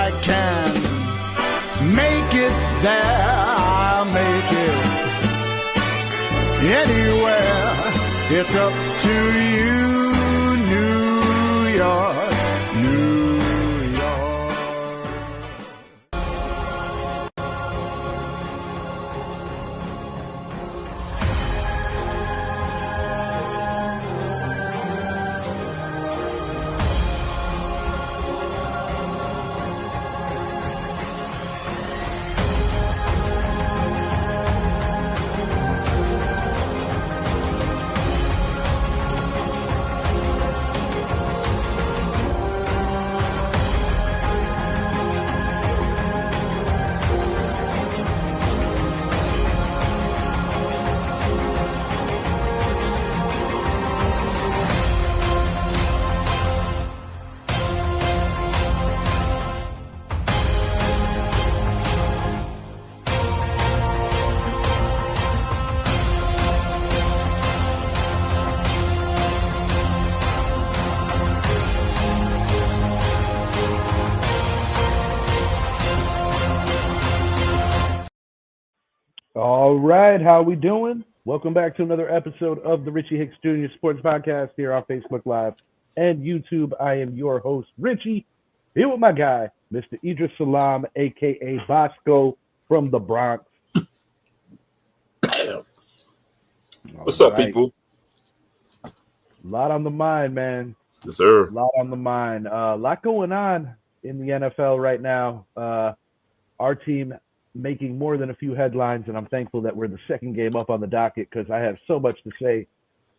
I can make it there. I'll make it anywhere. It's up to you, New York, New York. All right, how we doing? Welcome back to another episode of the Richie Hicks Jr. Sports Podcast here on Facebook Live and YouTube. I am your host, Richie, here with my guy, Mr. Idris Salam, a.k.a. Bosco from the Bronx. Damn. What's up, people? A lot on the mind, man. Yes, sir. A lot on the mind. A lot going on in the NFL right now. Our team making more than a few headlines, and I'm thankful that we're the second game up on the docket because I have so much to say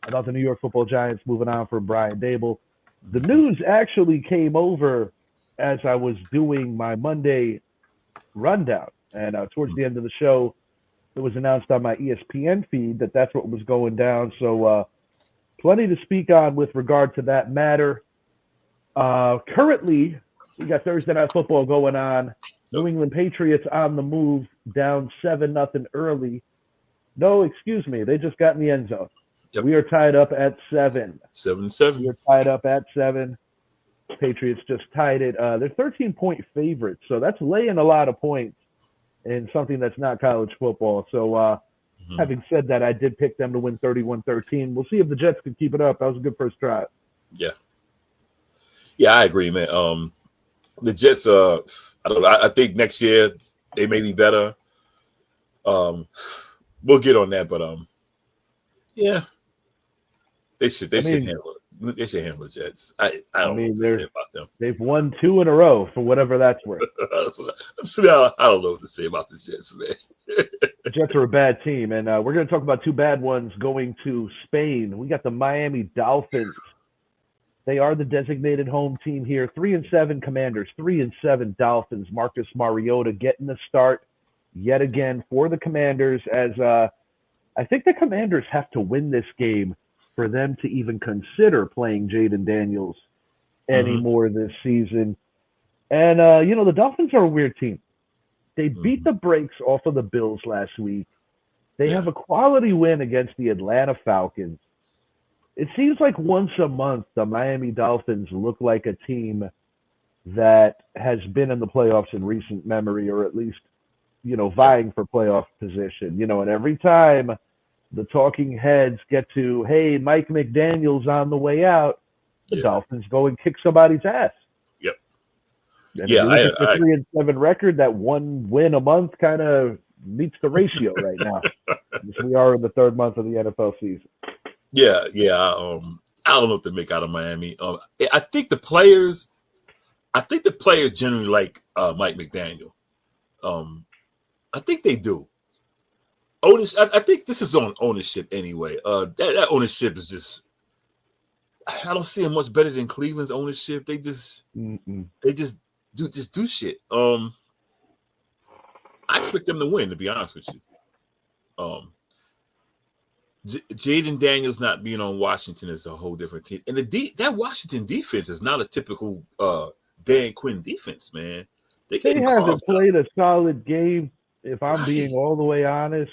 about the New York Football Giants moving on from Brian Daboll. The news actually came over as I was doing my Monday rundown, and towards the end of the show, it was announced on my ESPN feed that that's what was going down. So plenty to speak on with regard to that matter. Currently, we got Thursday Night Football going on. New England Patriots on the move, down 7-0 early. No, excuse me. They just got in the end zone. Yep. We are tied up at 7. 7-7. We are tied up at 7. Patriots just tied it. They're 13-point favorites, so that's laying a lot of points in something that's not college football. So having said that, I did pick them to win 31-13. We'll see if the Jets can keep it up. That was a good first try. Yeah. Yeah, I agree, man. The Jets, I don't know. I think next year they may be better. We'll get on that, but yeah, they should handle it. They should handle the Jets. I don't know what to say about them. They've won 2 in a row for whatever that's worth. I don't know what to say about the Jets, man. The Jets are a bad team, and we're going to talk about 2 bad ones going to Spain. We got the Miami Dolphins. They are the designated home team here. 3-7 Commanders, 3-7 Dolphins. Marcus Mariota getting the start yet again for the Commanders, as I think the Commanders have to win this game for them to even consider playing Jaden Daniels anymore this season. And, the Dolphins are a weird team. They beat the brakes off of the Bills last week. They have a quality win against the Atlanta Falcons. It seems like once a month, the Miami Dolphins look like a team that has been in the playoffs in recent memory, or at least, vying for playoff position. And every time the talking heads get to, hey, Mike McDaniel's on the way out, the Dolphins go and kick somebody's ass. Yep. And if you look at the 3-7 record, that 1 win a month kind of meets the ratio right now. As we are in the 3rd month of the NFL season. Yeah. I don't know what to make out of Miami. I think the players generally like Mike McDaniel. I think they do. I think this is on ownership anyway. That ownership is just. I don't see it much better than Cleveland's ownership. They just do shit. I expect them to win, to be honest with you. Jaden Daniels not being on Washington is a whole different team. And that Washington defense is not a typical Dan Quinn defense, man. They haven't played a solid game, if I'm being all the way honest.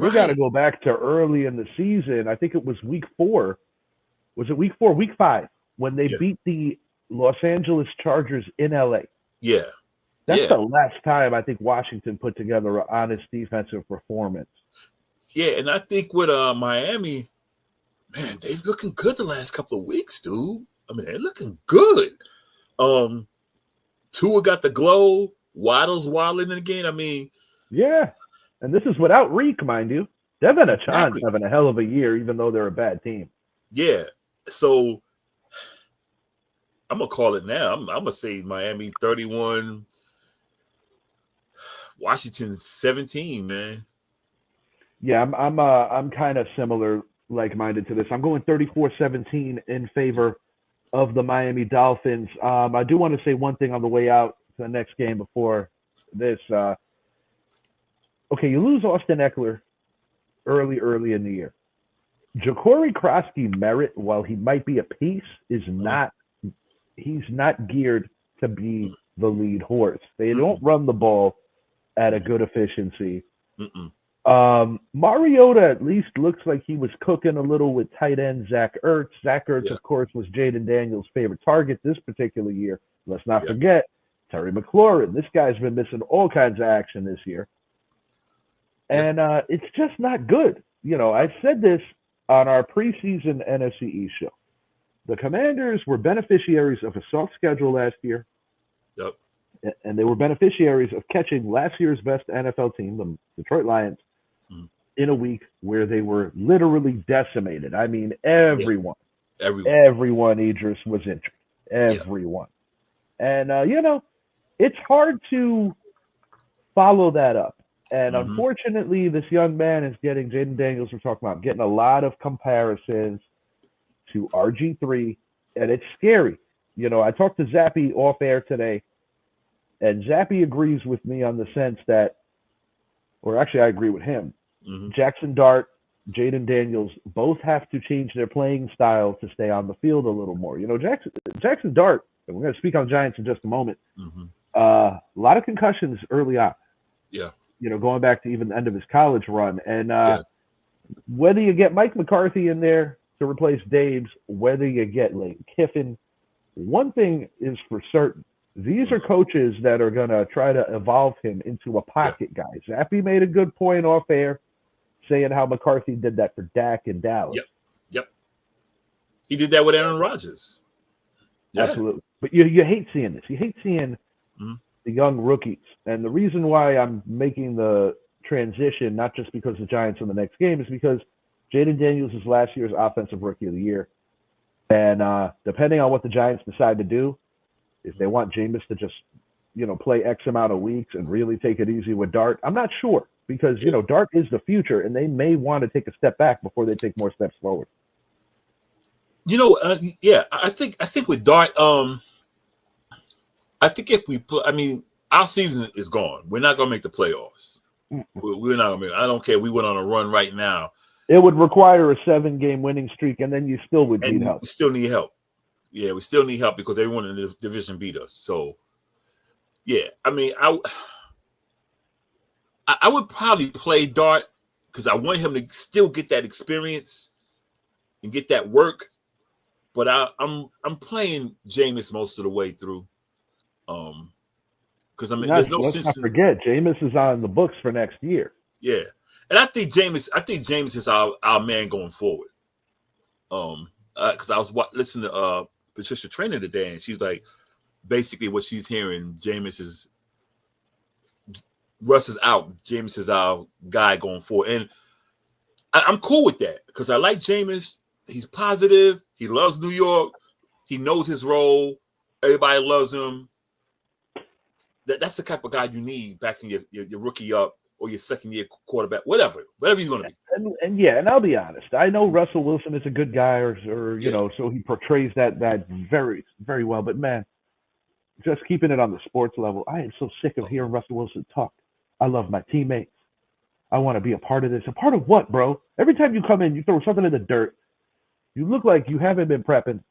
We got to go back to early in the season. I think it was week 4. Was it week 4? Week 5, when they beat the Los Angeles Chargers in LA. Yeah. That's Yeah, the last time I think Washington put together an honest defensive performance. yeah, and I think with Miami, man, they've looking good the last couple of weeks, dude. I mean, they're looking good. Um, Tua got the glow. Waddle's waddling again. I mean, Yeah. And this is without Reek, mind you. Devin Achan's exactly. having a hell of a year, even though they're a bad team. Yeah. So I'm gonna call it now. I'm gonna say Miami 31, Washington 17, man. Yeah, I'm kind of similar, like-minded to this. I'm going 34-17 in favor of the Miami Dolphins. I do want to say one thing on the way out to the next game before this. Okay, you lose Austin Eckler early in the year. Ja'Cory Krosky merit, while he might be a piece, is not. He's not geared to be the lead horse. They don't run the ball at a good efficiency. Mm-mm. Mariota at least looks like he was cooking a little with tight end Zach Ertz. Zach Ertz, Yeah. of course, was Jaden Daniels' favorite target this particular year. Let's not Yeah. forget Terry McLaurin. This guy's been missing all kinds of action this year. And it's just not good. You know, I said this on our preseason NFC East show. The Commanders were beneficiaries of a soft schedule last year. Yep. And they were beneficiaries of catching last year's best NFL team, the Detroit Lions, in a week where they were literally decimated. I mean, everyone, Idris was injured. Everyone. And, you know, it's hard to follow that up. And unfortunately, this young man is getting, Jaden Daniels, we're talking about, getting a lot of comparisons to RG3, and it's scary. You know, I talked to Zappy off air today, and Zappy agrees with me on the sense that, or actually I agree with him, Jackson Dart, Jaden Daniels both have to change their playing style to stay on the field a little more. You know, Jackson Dart, and we're going to speak on Giants in just a moment, a lot of concussions early on. Yeah. You know, going back to even the end of his college run. And whether you get Mike McCarthy in there to replace Daves, whether you get Lane Kiffin, one thing is for certain. These are coaches that are going to try to evolve him into a pocket guy. Zappy made a good point off air saying how McCarthy did that for Dak in Dallas. Yep. He did that with Aaron Rodgers. Yeah. Absolutely. But you hate seeing this. You hate seeing the young rookies. And the reason why I'm making the transition, not just because the Giants in the next game, is because Jaden Daniels is last year's Offensive Rookie of the Year. And depending on what the Giants decide to do, if they want Jameis to just, you know, play X amount of weeks and really take it easy with Dart, I'm not sure. Because, you know, Dart is the future, and they may want to take a step back before they take more steps forward. You know, I think with Dart, I think if we play, I mean, our season is gone. We're not going to make the playoffs. We're not going to. I don't care. We went on a run right now. It would require a 7-game winning streak, and then you still would need help. We still need help. Yeah, we still need help because everyone in the division beat us. So, yeah, I mean, I would probably play Dart because I want him to still get that experience and get that work. But I'm playing Jameis most of the way through. Because I mean, there's no sense. Let's not forget, Jameis is on the books for next year. Yeah, and I think Jameis is our man going forward. Because I was listening to Patricia Trainer today, and she was like, basically what she's hearing, Russ is out. Jameis is our guy going forward, and I'm cool with that because I like Jameis. He's positive. He loves New York. He knows his role. Everybody loves him. That's the type of guy you need back in your rookie up or your second year quarterback, whatever he's going to be. And I'll be honest. I know Russell Wilson is a good guy, or you know, so he portrays that very, very well. But man, just keeping it on the sports level, I am so sick of hearing Russell Wilson talk. I love my teammates. I want to be a part of this. A part of what, bro? Every time you come in, you throw something in the dirt. You look like you haven't been prepping.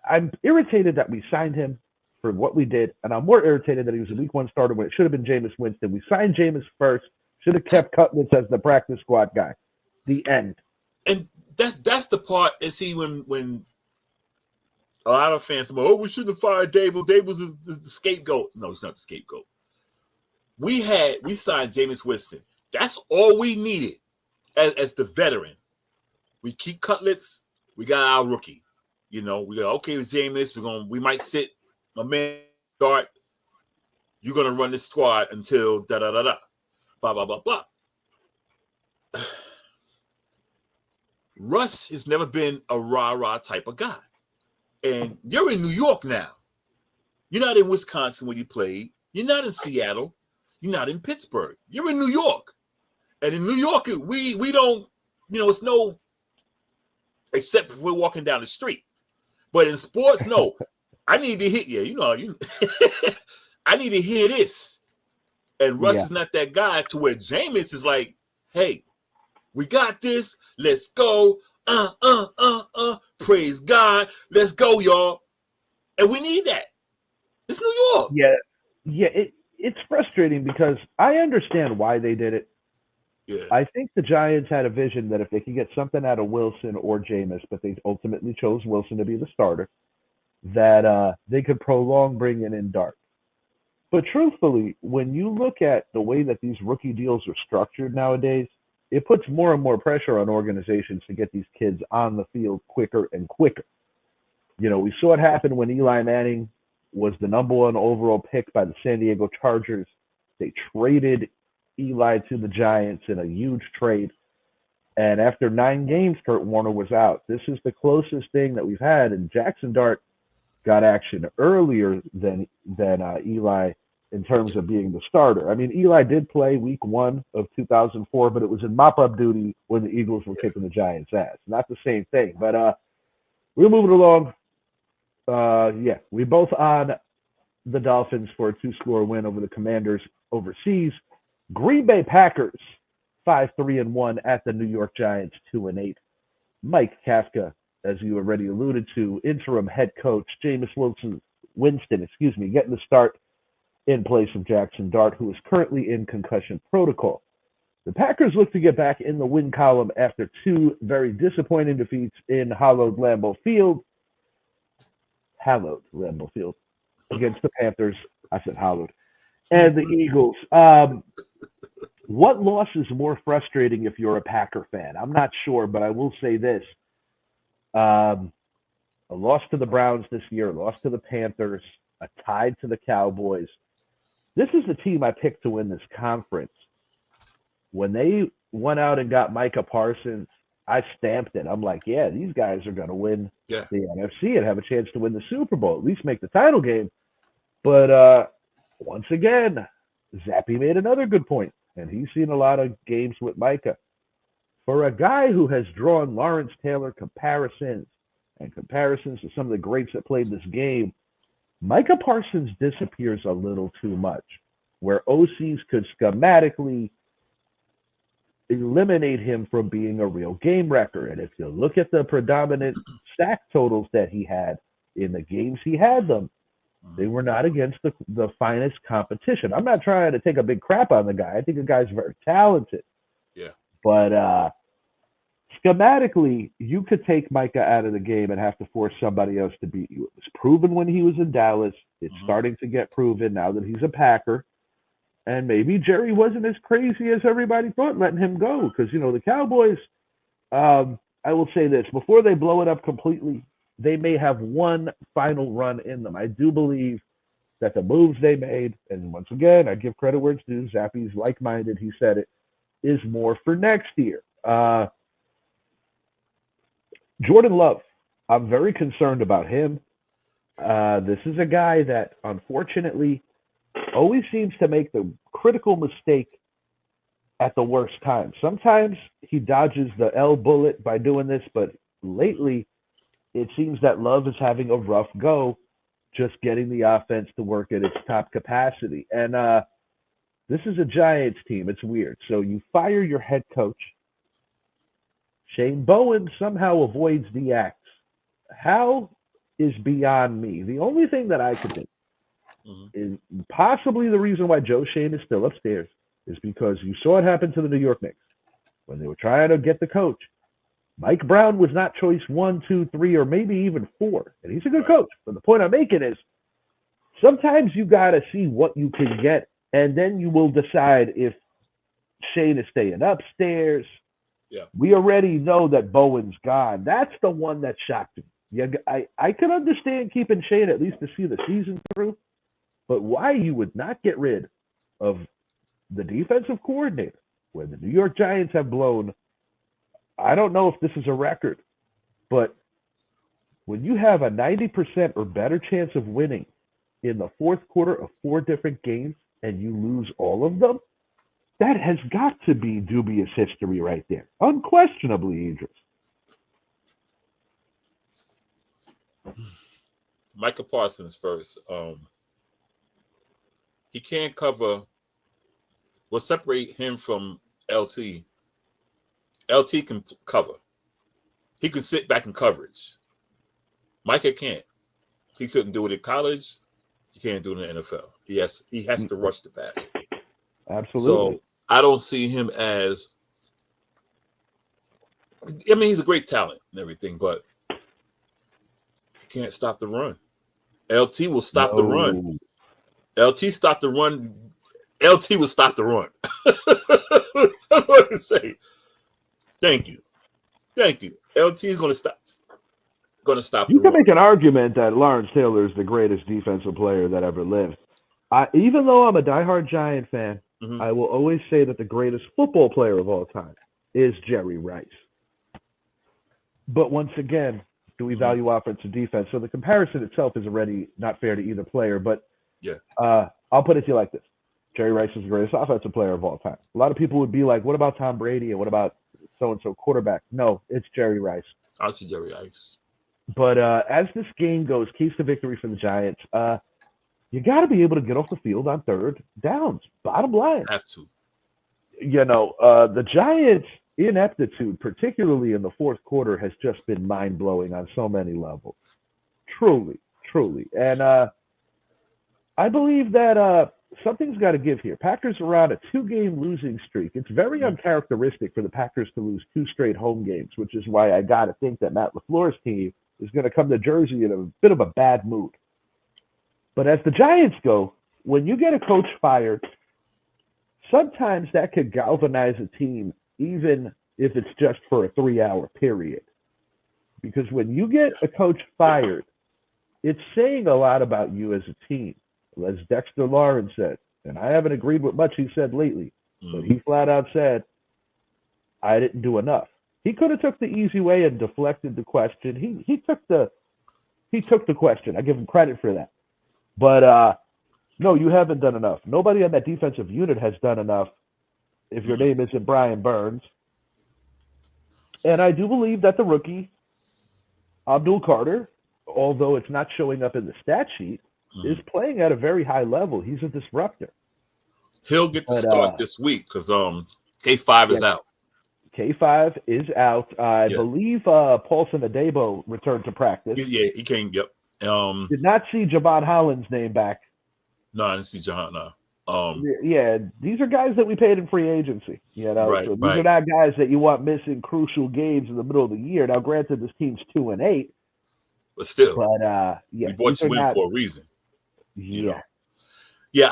I'm irritated that we signed him for what we did, and I'm more irritated that he was a week 1 starter when it should have been Jameis Winston. We signed Jameis first. Should have kept Cutlitz as the practice squad guy. The end. And that's the part. And see, when a lot of fans say, "Oh, we shouldn't have fired Dable. Dable is the scapegoat." No, he's not the scapegoat. we signed Jameis Winston. That's all we needed as the veteran. We keep Cutlets. We got our rookie. We got okay with Jameis. We might sit my man Dart. You're gonna run this squad until da da da da, blah blah blah blah. Russ has never been a rah-rah type of guy. And you're in New York now. You're not in Wisconsin where you played. You're not in Seattle. You're not in Pittsburgh. You're in New York. And in New York, we don't, it's no, except if we're walking down the street. But in sports, no. I need to hit you. I need to hear this. And Russ is not that guy to where Jameis is like, hey, we got this. Let's go. Praise God. Let's go, y'all. And we need that. It's New York. Yeah. It's frustrating because I understand why they did it. Yeah. I think the Giants had a vision that if they could get something out of Wilson or Jameis, but they ultimately chose Wilson to be the starter, that they could prolong bringing in Dart. But truthfully, when you look at the way that these rookie deals are structured nowadays, it puts more and more pressure on organizations to get these kids on the field quicker and quicker. We saw it happen when Eli Manning was the number 1 overall pick by the San Diego Chargers. They traded Eli to the Giants in a huge trade. And after 9 games, Kurt Warner was out. This is the closest thing that we've had. And Jackson Dart got action earlier than Eli in terms of being the starter. I mean, Eli did play week 1 of 2004, but it was in mop-up duty when the Eagles were kicking the Giants' ass. Not the same thing. But we're moving along. We both on the Dolphins for a 2-score win over the Commanders overseas. Green Bay Packers 5-3-1 at the New York Giants 2-8. Mike Kafka, as you already alluded to, interim head coach Jameis Winston, getting the start in place of Jackson Dart, who is currently in concussion protocol. The Packers look to get back in the win column after 2 very disappointing defeats in hallowed Lambeau Field against the Panthers. I said hallowed. And the Eagles. What loss is more frustrating if you're a Packer fan? I'm not sure, but I will say this. A loss to the Browns this year, a loss to the Panthers, a tie to the Cowboys. This is the team I picked to win this conference. When they went out and got Micah Parsons, I stamped it. I'm like, yeah, these guys are going to win the NFC and have a chance to win the Super Bowl, at least make the title game. But once again, Zappy made another good point, and he's seen a lot of games with Micah. For a guy who has drawn Lawrence Taylor comparisons to some of the greats that played this game, Micah Parsons disappears a little too much, where OCs could schematically eliminate him from being a real game wrecker. And if you look at the predominant sack totals that he had in the games he had them, they were not against the finest competition. I'm not trying to take a big crap on the guy. I think the guy's very talented. Yeah. But schematically, you could take Micah out of the game and have to force somebody else to beat you. It was proven when he was in Dallas. It's starting to get proven now that he's a Packer. And maybe Jerry wasn't as crazy as everybody thought letting him go. Because, the Cowboys, I will say this, before they blow it up completely, they may have one final run in them. I do believe that the moves they made, and once again, I give credit where it's due, Zappy's like-minded, he said it, is more for next year. Jordan Love, I'm very concerned about him. This is a guy that, unfortunately, always seems to make the critical mistake at the worst time. Sometimes he dodges the L bullet by doing this, but lately it seems that Love is having a rough go just getting the offense to work at its top capacity. And this is a Giants team. It's weird. So you fire your head coach. Shane Bowen somehow avoids the axe. How is beyond me. The only thing that I could think is possibly the reason why Joe Shane is still upstairs is because you saw it happen to the New York Knicks when they were trying to get the coach. Mike Brown was not choice 1, 2, 3, or maybe even 4. And he's a good coach. But the point I'm making is sometimes you got to see what you can get and then you will decide if Shane is staying upstairs. Yeah. We already know that Bowen's gone. That's the one that shocked me. Yeah, I could understand keeping Shane at least to see the season through, but why you would not get rid of the defensive coordinator when the New York Giants have blown, I don't know if this is a record, but when you have a 90% or better chance of winning in the fourth quarter of 4 different games and you lose all of them, that has got to be dubious history right there. Unquestionably, Idris. Micah Parsons first. He can't cover. What separate him from LT? LT can cover. He can sit back in coverage. Micah can't. He couldn't do it in college. He can't do it in the NFL. He has to rush the pass. Absolutely. So I don't see him as. I mean, he's a great talent and everything, but he can't stop the run. LT will stop the run. LT stopped the run. LT will stop the run. That's what I say. Thank you. LT is going to stop. You can make an argument that Lawrence Taylor is the greatest defensive player that ever lived. Even though I'm a diehard Giant fan, I will always say that the greatest football player of all time is Jerry Rice. But once again, do we value offense and defense? So the comparison itself is already not fair to either player. But yeah, I'll put it to you like this. Jerry Rice is the greatest offensive player of all time. A lot of people would be like, what about Tom Brady and what about so-and-so quarterback? No, it's Jerry Rice. I'll see Jerry Rice. But as this game goes, keys to victory for the Giants, you got to be able to get off the field on third downs. Bottom line. Have to. The Giants' ineptitude, particularly in the fourth quarter, has just been mind-blowing on so many levels. Truly. And I believe that something's got to give here. Packers are on a 2-game losing streak. It's very uncharacteristic for the Packers to lose 2 straight home games, which is why I got to think that Matt LaFleur's team is going to come to Jersey in a bit of a bad mood. But as the Giants go, when you get a coach fired, sometimes that could galvanize a team, even if it's just for a 3-hour period. Because when you get a coach fired, it's saying a lot about you as a team. As Dexter Lawrence said, and I haven't agreed with much he said lately, but he flat out said, I didn't do enough. He could have took the easy way and deflected the question. He took the question. I give him credit for that. But no, you haven't done enough. Nobody on that defensive unit has done enough if your name isn't Brian Burns. And I do believe that the rookie, Abdul Carter, although it's not showing up in the stat sheet, is playing at a very high level. He's a disruptor. He'll get the start this week because K5 is out. K5 is out. I believe Paulson Adebo returned to practice. Yeah, he came. Yep. Did not see Javon Holland's name back. No, I didn't see Javon. No. Yeah, these are guys that we paid in free agency. Right, so these are not guys that you want missing crucial games in the middle of the year. Now, granted, this team's 2-8, but still, we brought you in for a reason. Yeah. Yeah,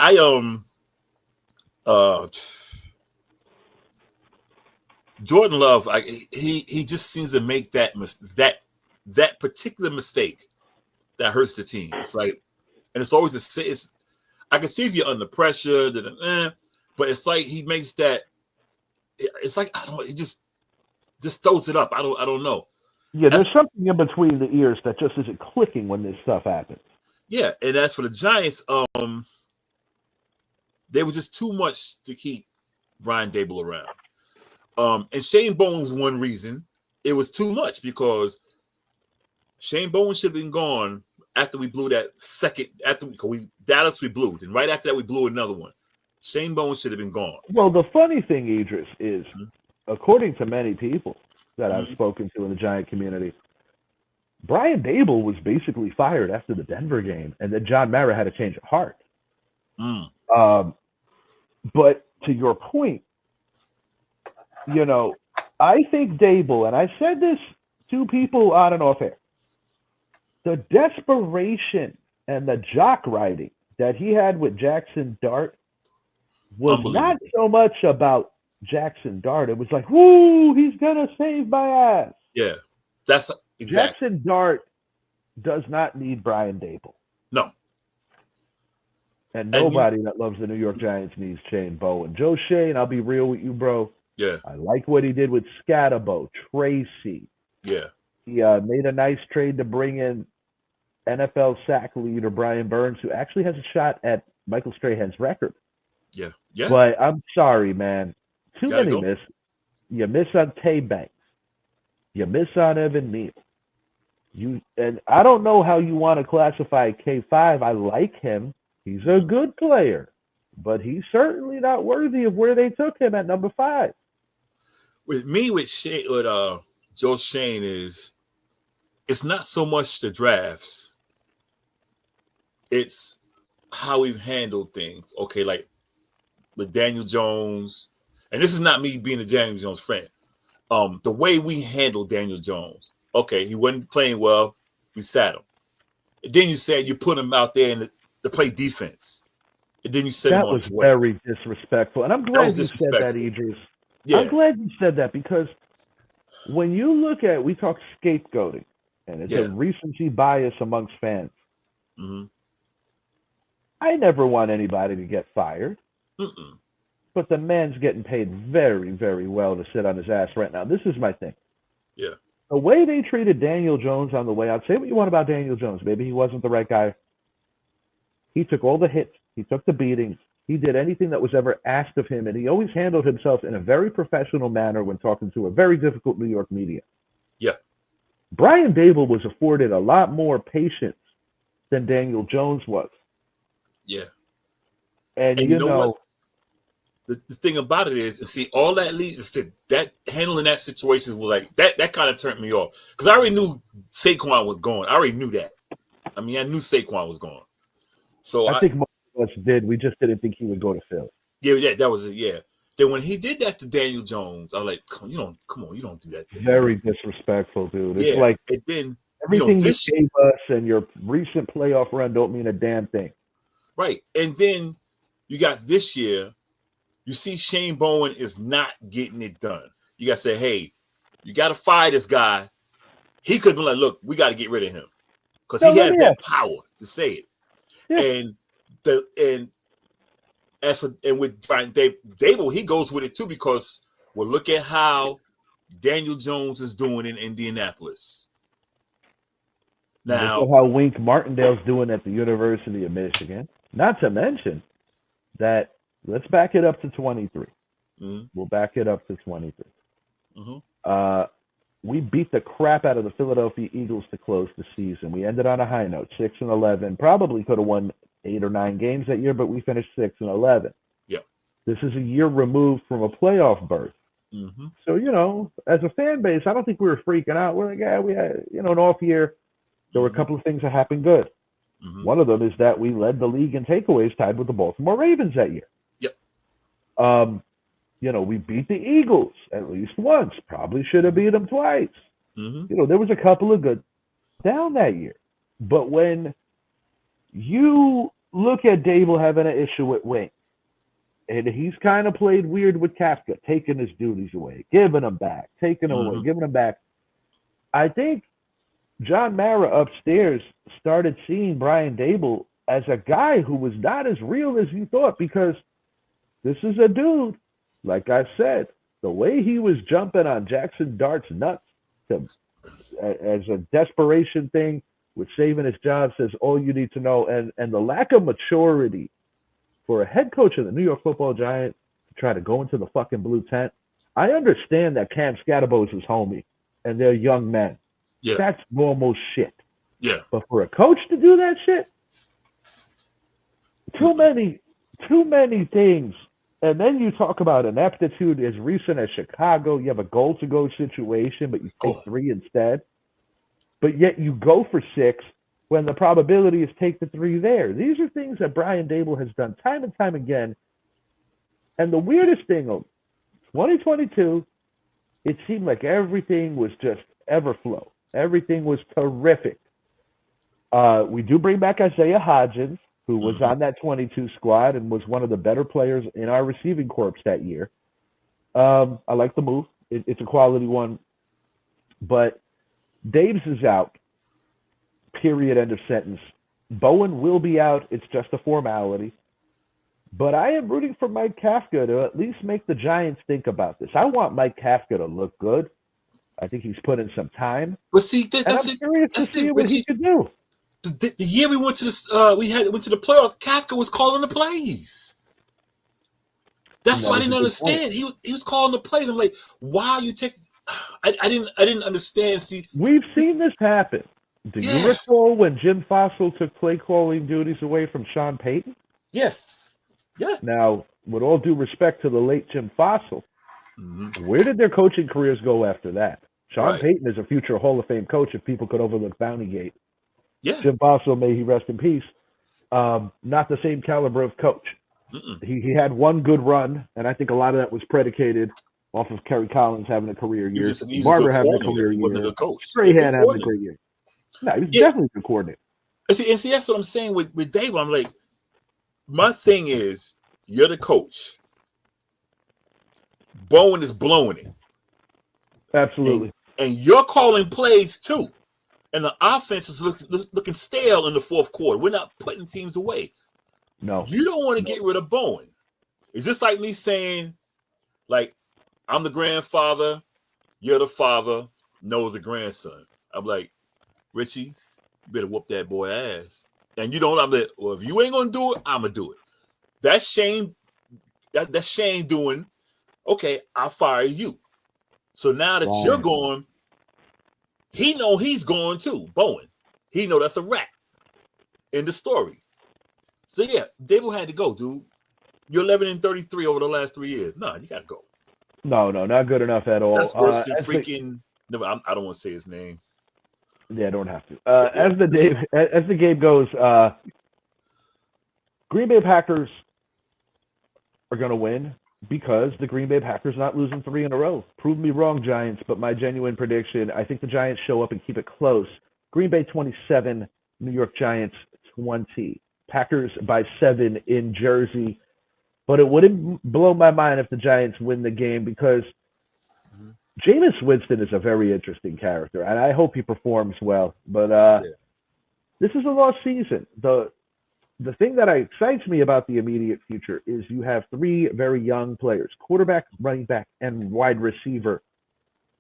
Jordan Love, he just seems to make that particular mistake that hurts the team. It's like, and it's always I can see if you're under pressure, but it's like he makes that. It's like I don't know. He just throws it up. I don't know. Yeah, there's something in between the ears that just isn't clicking when this stuff happens. Yeah, and as for the Giants, they were just too much to keep Brian Daboll around. And Shane Bowen was one reason. It was too much because Shane Bowen should have been gone after we blew that second. Dallas we blew, and right after that we blew another one. Shane Bowen should have been gone. Well, the funny thing, Idris, is according to many people that I've spoken to in the Giant community, Brian Daboll was basically fired after the Denver game, and then John Mara had a change of heart. But to your point, I think Daboll, and I said this to people on and off air, the desperation and the jock riding that he had with Jackson Dart was not Unbelievable. so much about Jackson Dart. It was like, whoo, he's gonna save my ass. Yeah, that's exactly. Jackson Dart does not need Brian Dable. No, And and you, nobody that loves the New York Giants needs Shane Bowen. Joe Shane, I'll be real with you, bro. yeah, I like what he did with Scatterbo, Tracy. yeah, He made a nice trade to bring in NFL sack leader Brian Burns, who actually has a shot at Michael Strahan's record. yeah, yeah. But I'm sorry, man. Too Gotta many go. miss. You miss on Tay Banks. You miss on Evan Neal. And I don't know how you want to classify K5. I like him. He's a good player, but he's certainly not worthy of where they took him at number 5. With me, with Shane, with Joe Shane is, it's not so much the drafts, it's how we've handled things. Okay, like with Daniel Jones, and this is not me being a Daniel Jones fan. The way we handled Daniel Jones. Okay, he wasn't playing well. We sat him. And then you said you put him out there to play defense. And then you sent him That on was his way. very disrespectful. And I'm glad was you said that, disrespectful. Idris. Yeah, I'm glad you said that because when you look at, we talk scapegoating, and it's Yeah. a recency bias amongst fans. hmm I never want anybody to get fired, Mm-mm. but the man's getting paid very, very well to sit on his ass right now. This is my thing. Yeah. The way they treated Daniel Jones on the way out, say what you want about Daniel Jones. Maybe he wasn't the right guy. He took all the hits. He took the beatings. He did anything that was ever asked of him, and he always handled himself in a very professional manner when talking to a very difficult New York media. Yeah. Brian Dable was afforded a lot more patience than Daniel Jones was. Yeah. And, And you know what? The thing about it is, and see, all that leads to that handling that situation was like that kind of turned me off because I already knew Saquon was going. I already knew that. I mean, I knew Saquon was going. So I think most of us did. We just didn't think he would go to Philly. yeah, that was it. Yeah. Then when he did that to Daniel Jones, I was like, come on, you don't do that to him. Very disrespectful, dude. It's Yeah. like And then everything this you gave us and your recent playoff run don't mean a damn thing. right, and then you got this year. You see, Shane Bowen is not getting it done. You got to say, hey, you got to fire this guy. He could be like, look, we got to get rid of him because he has that power to say it. Yeah. And with Brian Dable, he goes with it too because well, look at how Daniel Jones is doing in Indianapolis. Now, look at how Wink Martindale's doing at the University of Michigan. Not to mention that. Let's back it up to 23. mm-hmm, We'll back it up to 23. mm-hmm, We beat the crap out of the Philadelphia Eagles to close the season. We ended on a high note, 6-11. Probably could have won 8 or 9 games that year, but we finished 6-11. Yeah. This is a year removed from a playoff berth. mm-hmm. So, you know, as a fan base, I don't think we were freaking out. We're like, yeah, we had, you know, an off year. There were a couple of things that happened good. Mm-hmm. One of them is that we led the league in takeaways, tied with the Baltimore Ravens that year. Yep. You know, we beat the Eagles at least once. Probably should have beat them twice. Mm-hmm. You know, there was a couple of good down that year. But when you look at Dable having an issue with Wink, and he's kind of played weird with Kafka, taking his duties away, giving them back, taking them away, giving them back. I think John Mara upstairs started seeing Brian Dable as a guy who was not as real as you thought because this is a dude, like I said, the way he was jumping on Jackson Dart's nuts as a desperation thing with saving his job says all you need to know. And the lack of maturity for a head coach of the New York Football Giants to try to go into the fucking blue tent. I understand that Cam Scatterbo is his homie and they're young men. Yeah. That's normal shit. Yeah. But for a coach to do that shit, too many things. And then you talk about ineptitude as recent as Chicago. You have a goal-to-go situation, but you take 3 instead. But yet you go for 6 when the probability is take the 3 there. These are things that Brian Dable has done time and time again. And the weirdest thing, 2022, it seemed like everything was just everflow. Everything was terrific. We do bring back Isaiah Hodgins, who was on that 22 squad and was one of the better players in our receiving corps that year. I like the move. It's a quality one. But Davis is out. Period. End of sentence. Bowen will be out. It's just a formality. But I am rooting for Mike Kafka to at least make the Giants think about this. I want Mike Kafka to look good. I think he's put in some time. But see, And I'm curious to see what he could do. The year we went to this, went to the playoffs. Kafka was calling the plays. That's why I didn't understand. He was calling the plays. I'm like, why are you taking? I didn't understand. See, we've seen this happen. Do you recall when Jim Fossil took play calling duties away from Sean Payton? Yeah. Now, with all due respect to the late Jim Fossil, where did their coaching careers go after that? Sean Payton is a future Hall of Fame coach if people could overlook Bountygate. Yeah. Jim Fossil, may he rest in peace, not the same caliber of coach. He had one good run, and I think a lot of that was predicated off of Kerry Collins having a career year, Barber having a career year, Strahan having a great year. No, he was definitely a coordinator. And see, that's what I'm saying with Dave. I'm like, my thing is, you're the coach. Bowen is blowing it. Absolutely. And you're calling plays too. And the offense is looking stale in the fourth quarter. We're not putting teams away. No. You don't want to get rid of Bowen. It's just like me saying, like, I'm the grandfather, you're the father, Noah's the grandson. I'm like, Richie, you better whoop that boy ass. And you don't, I'm like, well, if you ain't gonna do it, I'm gonna do it. That's Shane. That's Shane doing, okay, I'll fire you. So now that you're going, he know he's going too, Bowen. He know that's a wrap in the story. So yeah, Dable had to go, dude. You're 11-33 over the last 3 years. No, you gotta go. No, not good enough at all. That's worse than freaking. No, I don't want to say his name. Yeah, don't have to. As the game goes, Green Bay Packers are going to win because the Green Bay Packers not losing 3 in a row. Prove me wrong, Giants, but my genuine prediction, I think the Giants show up and keep it close. Green Bay 27, New York Giants 20. Packers by 7 in Jersey. But it wouldn't blow my mind if the Giants win the game because Jameis Winston is a very interesting character, and I hope he performs well. But this is a lost season. The thing that excites me about the immediate future is you have 3 very young players, quarterback, running back, and wide receiver,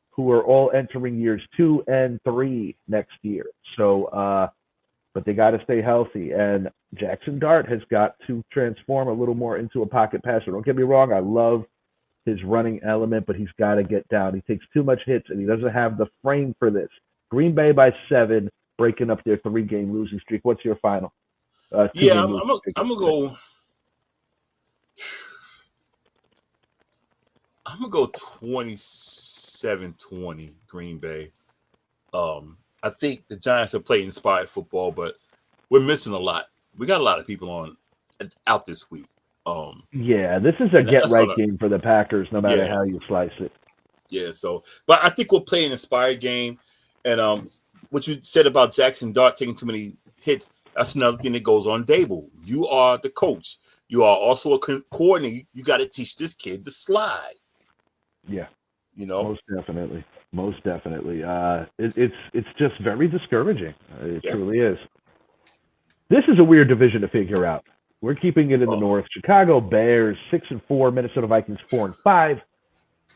who are all entering years 2 and 3 next year. So, but they got to stay healthy. And Jackson Dart has got to transform a little more into a pocket passer. Don't get me wrong. I love his running element, but he's got to get down. He takes too much hits, and he doesn't have the frame for this. Green Bay by 7, breaking up their 3-game losing streak. What's your final? I'm gonna go. I'm gonna go 27-20 Green Bay. I think the Giants have played inspired football, but we're missing a lot. We got a lot of people out this week. This is a get-right game for the Packers, no matter how you slice it. Yeah, but I think we'll play an inspired game. And what you said about Jackson Dart taking too many hits, that's another thing that goes on Dable. You are the coach. You are also a coordinator. You got to teach this kid to slide. Yeah. Most definitely. It's just very discouraging. It truly is. This is a weird division to figure out. We're keeping it in the North. Chicago Bears 6-4, Minnesota Vikings 4-5.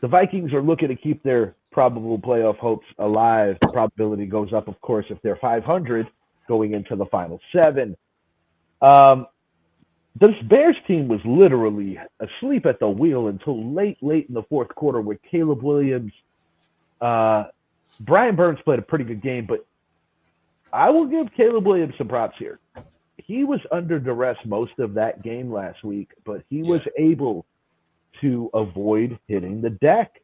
The Vikings are looking to keep their probable playoff hopes alive. The probability goes up, of course, if they're 500 going into the final 7. This Bears team was literally asleep at the wheel until late in the fourth quarter with Caleb Williams. Brian Burns played a pretty good game, but I will give Caleb Williams some props here. He was under duress most of that game last week, but he was able to avoid hitting the deck.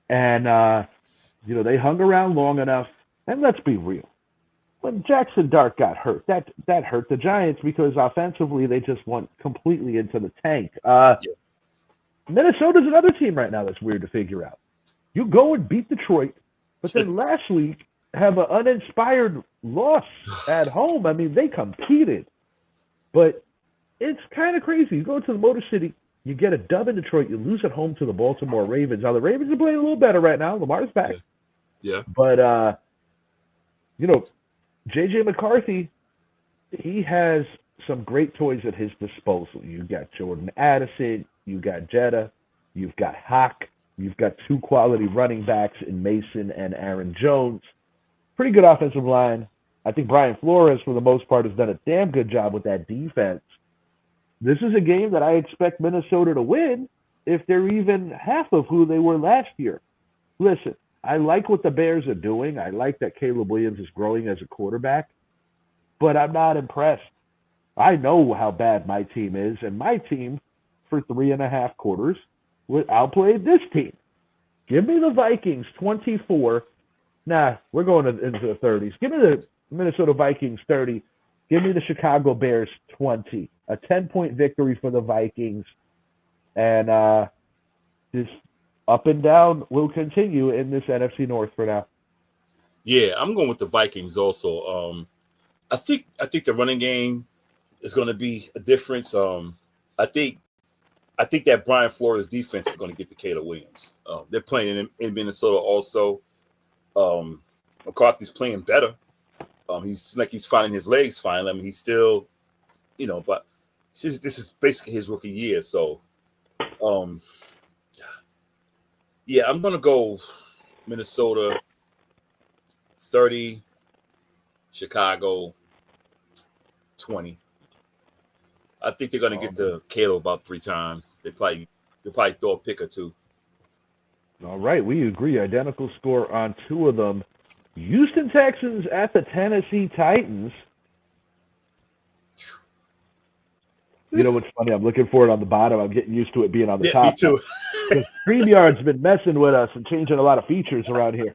And, they hung around long enough. And let's be real. When Jackson Dart got hurt, that hurt the Giants because offensively they just went completely into the tank. Minnesota's another team right now that's weird to figure out. You go and beat Detroit, but then last week have an uninspired loss at home. I mean, they competed. But it's kind of crazy. You go to the Motor City, you get a dub in Detroit, you lose at home to the Baltimore Ravens. Now the Ravens are playing a little better right now. Lamar's back. Yeah. But JJ McCarthy, he has some great toys at his disposal. You got Jordan Addison, you got Jetta, you've got Hawk, you've got two quality running backs in Mason and Aaron Jones. Pretty good offensive line. I think Brian Flores, for the most part, has done a damn good job with that defense. This is a game that I expect Minnesota to win if they're even half of who they were last year. Listen, I like what the Bears are doing. I like that Caleb Williams is growing as a quarterback, but I'm not impressed. I know how bad my team is, and my team, for 3.5 quarters, outplayed this team. Give me the Vikings 24. Nah, we're going into the 30s. Give me the Minnesota Vikings 30. Give me the Chicago Bears 20. A 10-point victory for the Vikings. And just up and down will continue in this NFC North for now. Yeah, I'm going with the Vikings also. I think the running game is going to be a difference. I think that Brian Flores defense is going to get to Caleb Williams. They're playing in Minnesota also. McCarthy's playing better. He's finding his legs finally. I mean, he's still, but this is basically his rookie year. So, yeah, I'm going to go Minnesota 30, Chicago 20. I think they're going to get to Caleb about 3 times. They'll probably throw a pick or 2. All right, we agree. Identical score on 2 of them. Houston Texans at the Tennessee Titans. You know what's funny? I'm looking for it on the bottom. I'm getting used to it being on the top. Me too. Because StreamYard's been messing with us and changing a lot of features around here.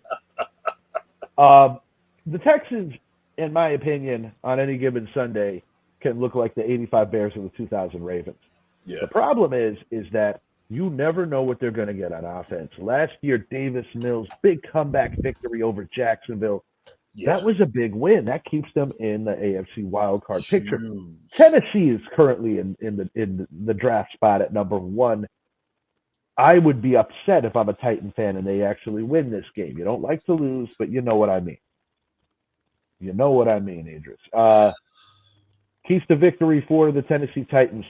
The Texans, in my opinion, on any given Sunday, can look like the 85 Bears and the 2000 Ravens. Yeah. The problem is that you never know what they're going to get on offense. Last year, Davis Mills, big comeback victory over Jacksonville. Yeah. That was a big win. That keeps them in the AFC wildcard picture. Tennessee is currently in the draft spot at number 1. I would be upset if I'm a Titan fan and they actually win this game. You don't like to lose, but you know what I mean. You know what I mean, Idris. Keys to victory for the Tennessee Titans.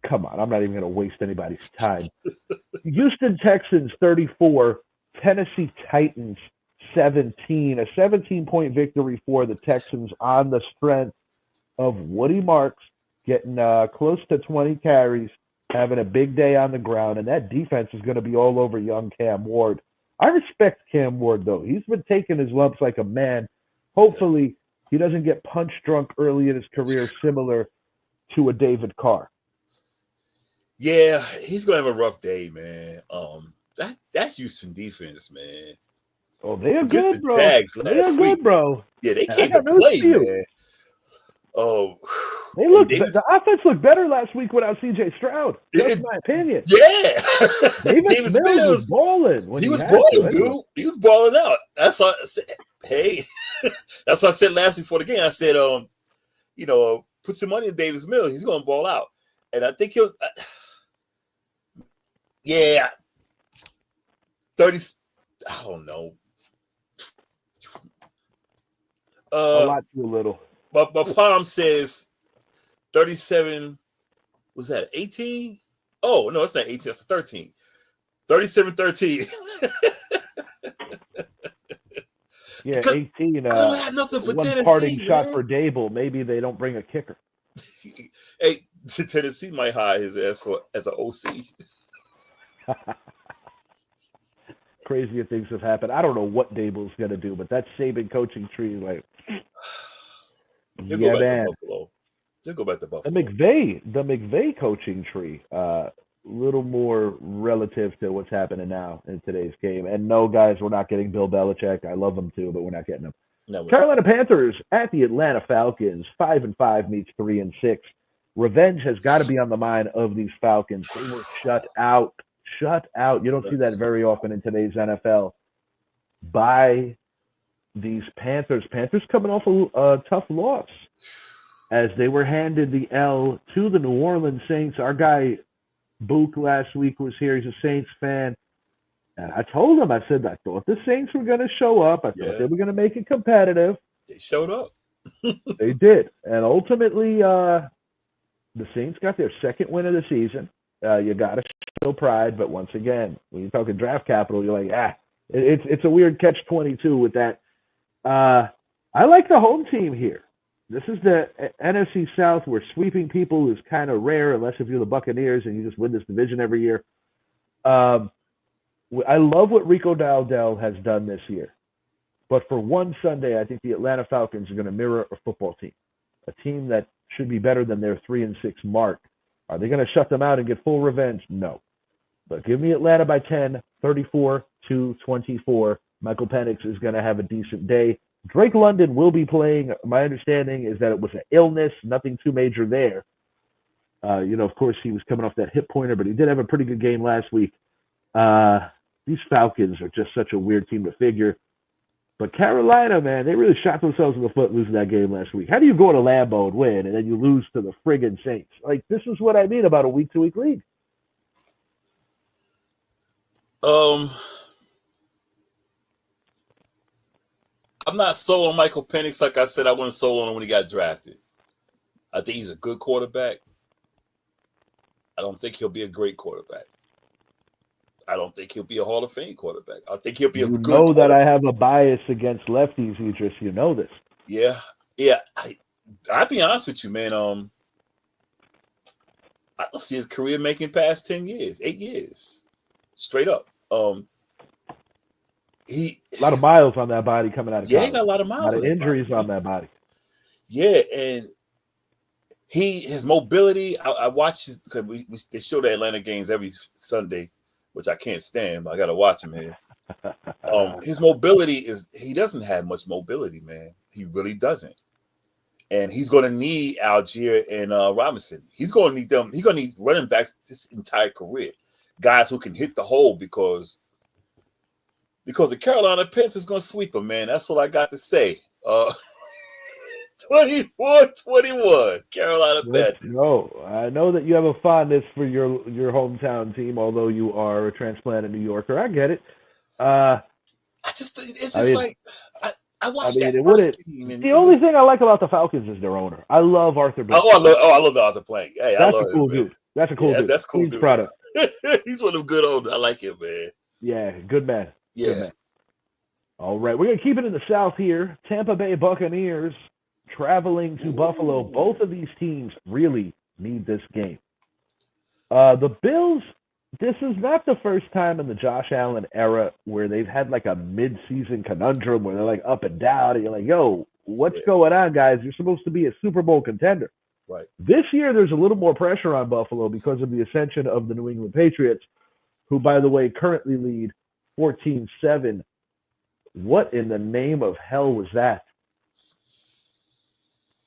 Come on, I'm not even going to waste anybody's time. Houston Texans 34, Tennessee Titans 17. A 17-point victory for the Texans on the strength of Woody Marks getting close to 20 carries, having a big day on the ground, and that defense is going to be all over young Cam Ward. I respect Cam Ward, though. He's been taking his lumps like a man. Hopefully, he doesn't get punch drunk early in his career, similar to a David Carr. Yeah, he's going to have a rough day, man. That Houston defense, man. Oh, they are good, bro. They are good, bro. Yeah, they came to play, man. Oh, the offense looked better last week without C.J. Stroud. That's my opinion. Yeah, Davis Mills was balling. He was balling, dude. He was balling out. That's what I said. Hey, that's what I said last week before the game. I said, put some money in Davis Mills. He's going to ball out, and I think he'll. Yeah, 30. I don't know. A lot too little. But Palm says 37. Was that 18? Oh, no, it's not 18. That's 13. 37-13. Yeah, 18. I don't have nothing for one Tennessee. Parting man. shot for Dable. Maybe they don't bring a kicker. Hey, Tennessee might hire his ass as an OC. Crazier things have happened. I don't know what Dable's going to do, but that Saban coaching tree, like, They'll go back to Buffalo. They'll go back to Buffalo. The McVay coaching tree, little more relative to what's happening now in today's game. And no, guys, we're not getting Bill Belichick. I love him too, but we're not getting him. No, Carolina Panthers at the Atlanta Falcons. 5-5 meets 3-6. Revenge has got to be on the mind of these Falcons. They were shut out. Shut out. You don't see that very often in today's NFL. By these Panthers. Panthers coming off a tough loss as they were handed the L to the New Orleans Saints. Our guy Book last week was here. He's a Saints fan. And I told him, I said, I thought the Saints were going to show up. I thought they were going to make it competitive. They showed up. They did. And ultimately, the Saints got their second win of the season. You got to show pride. But once again, when you're talking draft capital, you're like, it's a weird catch-22 with that. I like the home team here. This is the NFC South where sweeping people is kind of rare unless if you're the Buccaneers and you just win this division every year. I love what Rico Dowdell has done this year. But for one Sunday, I think the Atlanta Falcons are going to mirror a football team, a team that should be better than their 3-6 mark. Are they going to shut them out and get full revenge? No. But give me Atlanta by 10, 34-24. Michael Penix is going to have a decent day. Drake London will be playing. My understanding is that it was an illness, nothing too major there. Of course, he was coming off that hip pointer, but he did have a pretty good game last week. These Falcons are just such a weird team to figure. But Carolina, man, they really shot themselves in the foot losing that game last week. How do you go to Lambeau and win, and then you lose to the friggin' Saints? Like, this is what I mean about a week-to-week league. I'm not sold on Michael Penix. Like I said, I wasn't sold on him when he got drafted. I think he's a good quarterback. I don't think he'll be a great quarterback. I don't think he'll be a Hall of Fame quarterback. I think he'll be a good quarterback. That I have a bias against lefties, Idris. You know this. Yeah. I'll be honest with you, man. I don't see his career making past 10 years, 8 years. Straight up. A lot of miles on that body coming out of college. He got a lot of miles. A lot of injuries on that body. Yeah, and his mobility. I watch his because they show the Atlanta games every Sunday, which I can't stand. But I got to watch him here. His mobility he doesn't have much mobility, man. He really doesn't. And he's going to need Algier and Robinson. He's going to need them. He's going to need running backs his entire career, guys who can hit the hole because the Carolina Panthers going to sweep them, man. That's all I got to say. 24-21, Carolina Panthers. No, I know that you have a fondness for your hometown team, although you are a transplanted New Yorker. I get it. I watched that first game. The only thing I like about the Falcons is their owner. I love Arthur Blank. I love the Arthur Blank. Hey, that's a cool dude. That's a cool dude. That's cool dude. Product. He's one of them good owners. I like him, man. Yeah, good man. Yeah. Good man. All right, we're going to keep it in the South here. Tampa Bay Buccaneers traveling to Buffalo. Both of these teams really need this game. The Bills, this is not the first time in the Josh Allen era where they've had like a mid-season conundrum where they're like up and down, and you're like, yo, what's going on, guys? You're supposed to be a Super Bowl contender. Right. This year, there's a little more pressure on Buffalo because of the ascension of the New England Patriots, who, by the way, currently lead 14-7. What in the name of hell was that?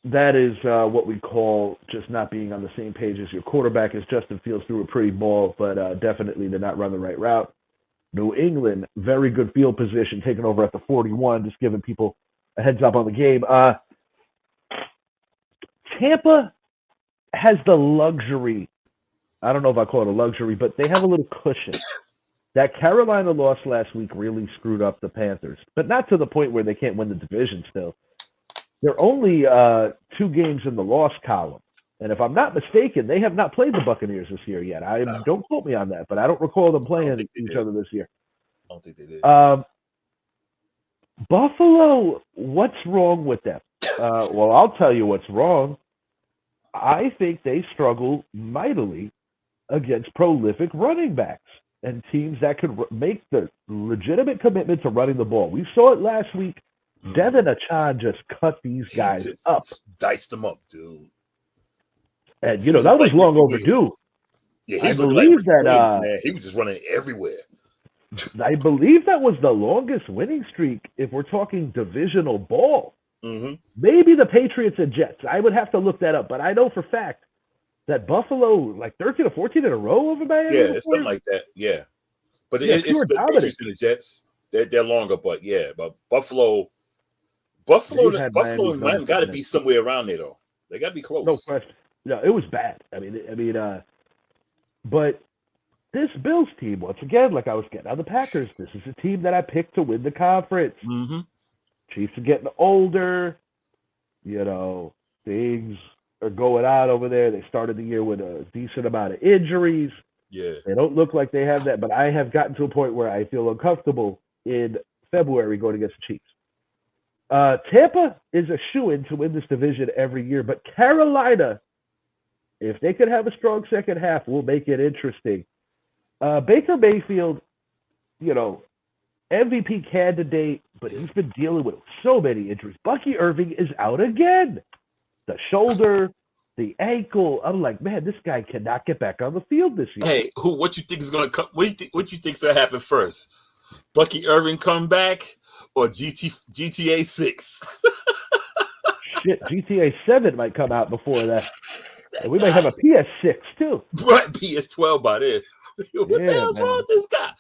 That is what we call just not being on the same page as your quarterback. As Justin Fields threw a pretty ball, but definitely did not run the right route. New England, very good field position, taking over at the 41, just giving people a heads up on the game. Tampa has the luxury. I don't know if I call it a luxury, but they have a little cushion. That Carolina loss last week really screwed up the Panthers, but not to the point where they can't win the division still. They're only 2 games in the loss column. And if I'm not mistaken, they have not played the Buccaneers this year yet. Don't quote me on that, but I don't recall them playing each other this year. I don't think they did. Buffalo, what's wrong with them? Well, I'll tell you what's wrong. I think they struggle mightily against prolific running backs and teams that could make the legitimate commitment to running the ball. We saw it last week. Devin Achan just cut these guys up. Diced them up, dude. And, that was long overdue. Yeah, I believe he was just running everywhere. I believe that was the longest winning streak if we're talking divisional ball. Mm-hmm. Maybe the Patriots and Jets. I would have to look that up, but I know for fact that Buffalo, like 13 or 14 in a row over Miami. Yeah, it's something like that. Yeah. But it's the Patriots and the Jets. They're longer, but yeah. But Buffalo and Miami got to be somewhere around there, though. They got to be No close. question. No, it was bad. But this Bills team, once again, like I was getting on the Packers, this is a team that I picked to win the conference. Mm-hmm. Chiefs are getting older. Things are going on over there. They started the year with a decent amount of injuries. Yeah. They don't look like they have that, but I have gotten to a point where I feel uncomfortable in February going against the Chiefs. Tampa is a shoo-in to win this division every year, but Carolina, if they could have a strong second half, will make it interesting. Baker Mayfield, MVP candidate, but he's been dealing with so many injuries. Bucky Irving is out again. The shoulder, the ankle. I'm like, man, this guy cannot get back on the field this year. Hey, what you think is gonna come? What you think's gonna happen first? Bucky Irving come back or GTA 6? Shit, GTA 7 might come out before that. And we might have a PS6 too. Right, PS12 by then. What the hell's wrong with this guy?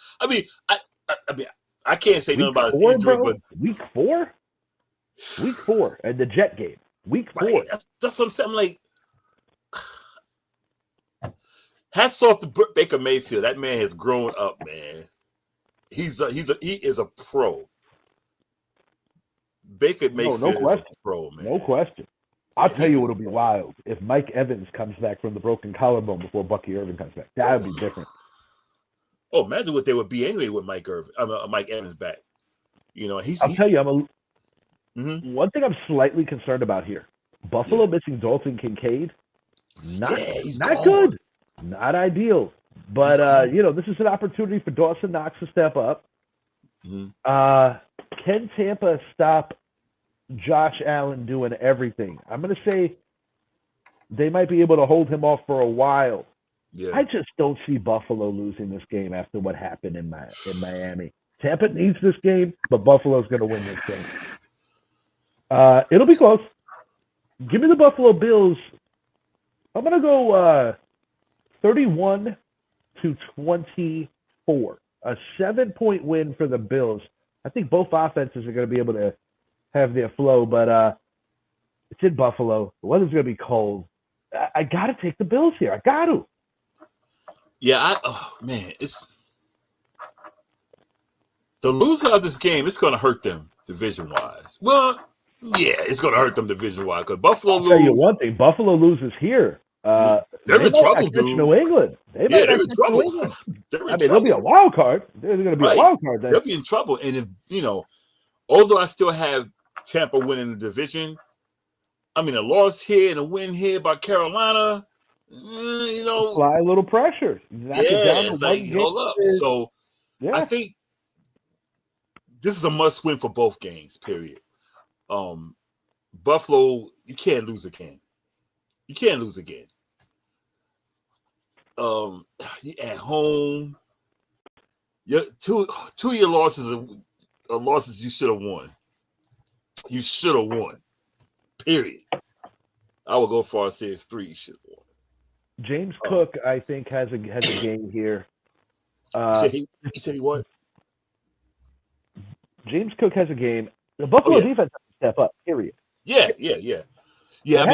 I can't say nothing about his injury, bro? but Week 4? Week 4 and the Jet game. Week 4. Right, that's what I'm saying. I'm like, hats off to Baker Mayfield. That man has grown up, man. He is a pro. Baker Mayfield is a pro, man. No question. I'll tell you what'll be wild if Mike Evans comes back from the broken collarbone before Bucky Irving comes back. That would be different. Oh, imagine what they would be anyway with Mike Evans back. I'll tell you, one thing I'm slightly concerned about here. Buffalo missing Dalton Kincaid. Not good. Not ideal. But this is an opportunity for Dawson Knox to step up. Can Tampa stop Josh Allen doing everything? I'm going to say they might be able to hold him off for a while. Yeah. I just don't see Buffalo losing this game after what happened in Miami. Tampa needs this game, but Buffalo's going to win this game. It'll be close. Give me the Buffalo Bills. I'm going to go 31-24. A 7-point win for the Bills. I think both offenses are going to be able to have their flow, but it's in Buffalo. The weather's going to be cold. I got to take the Bills here. I got to. Yeah, it's the loser of this game. It's going to hurt them division-wise. Well, yeah, it's going to hurt them division-wise because Buffalo loses. I'll tell you one thing. Buffalo loses here. They're in trouble, dude. New England. They're in trouble. They'll be a wild card. They're going to be a wild card. Then. They'll be in trouble. And if although I still have Tampa winning the division, a loss here and a win here by Carolina, apply a little pressure. Hold up. So I think this is a must win for both games. Period. Buffalo, you can't lose again. You can't lose again. At home, two of your losses are losses you should have won. You should have won. Period. I would go far as say it's 3 you should have won. James Cook, I think, has a game here. You said he what? James Cook has a game. The Buffalo defense has to step up. Period. Yeah.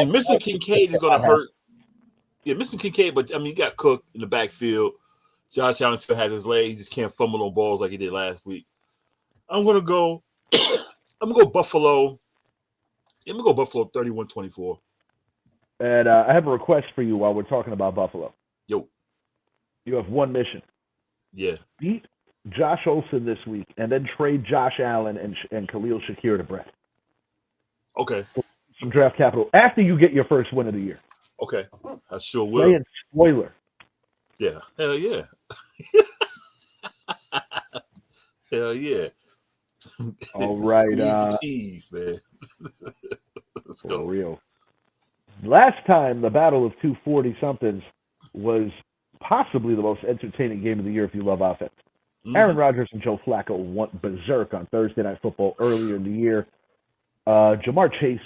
Missing Kincaid is going to hurt. Yeah, missing Kincaid, but you got Cook in the backfield. Josh Allen still has his leg. He just can't fumble on balls like he did last week. I'm gonna go Buffalo. I'm gonna go Buffalo 31-24. And I have a request for you while we're talking about Buffalo. Yo. You have one mission. Yeah. Beat Josh Olsen this week and then trade Josh Allen and Khalil Shakir to Brett. Okay. Some draft capital after you get your first win of the year. Okay. I sure will. Playing spoiler. Yeah. Hell yeah. Hell yeah. All right. Cheese, man. Let's go. For real. Last time the Battle of 240-somethings was possibly the most entertaining game of the year if you love offense. Aaron Rodgers and Joe Flacco went berserk on Thursday Night Football earlier in the year. Jamar Chase,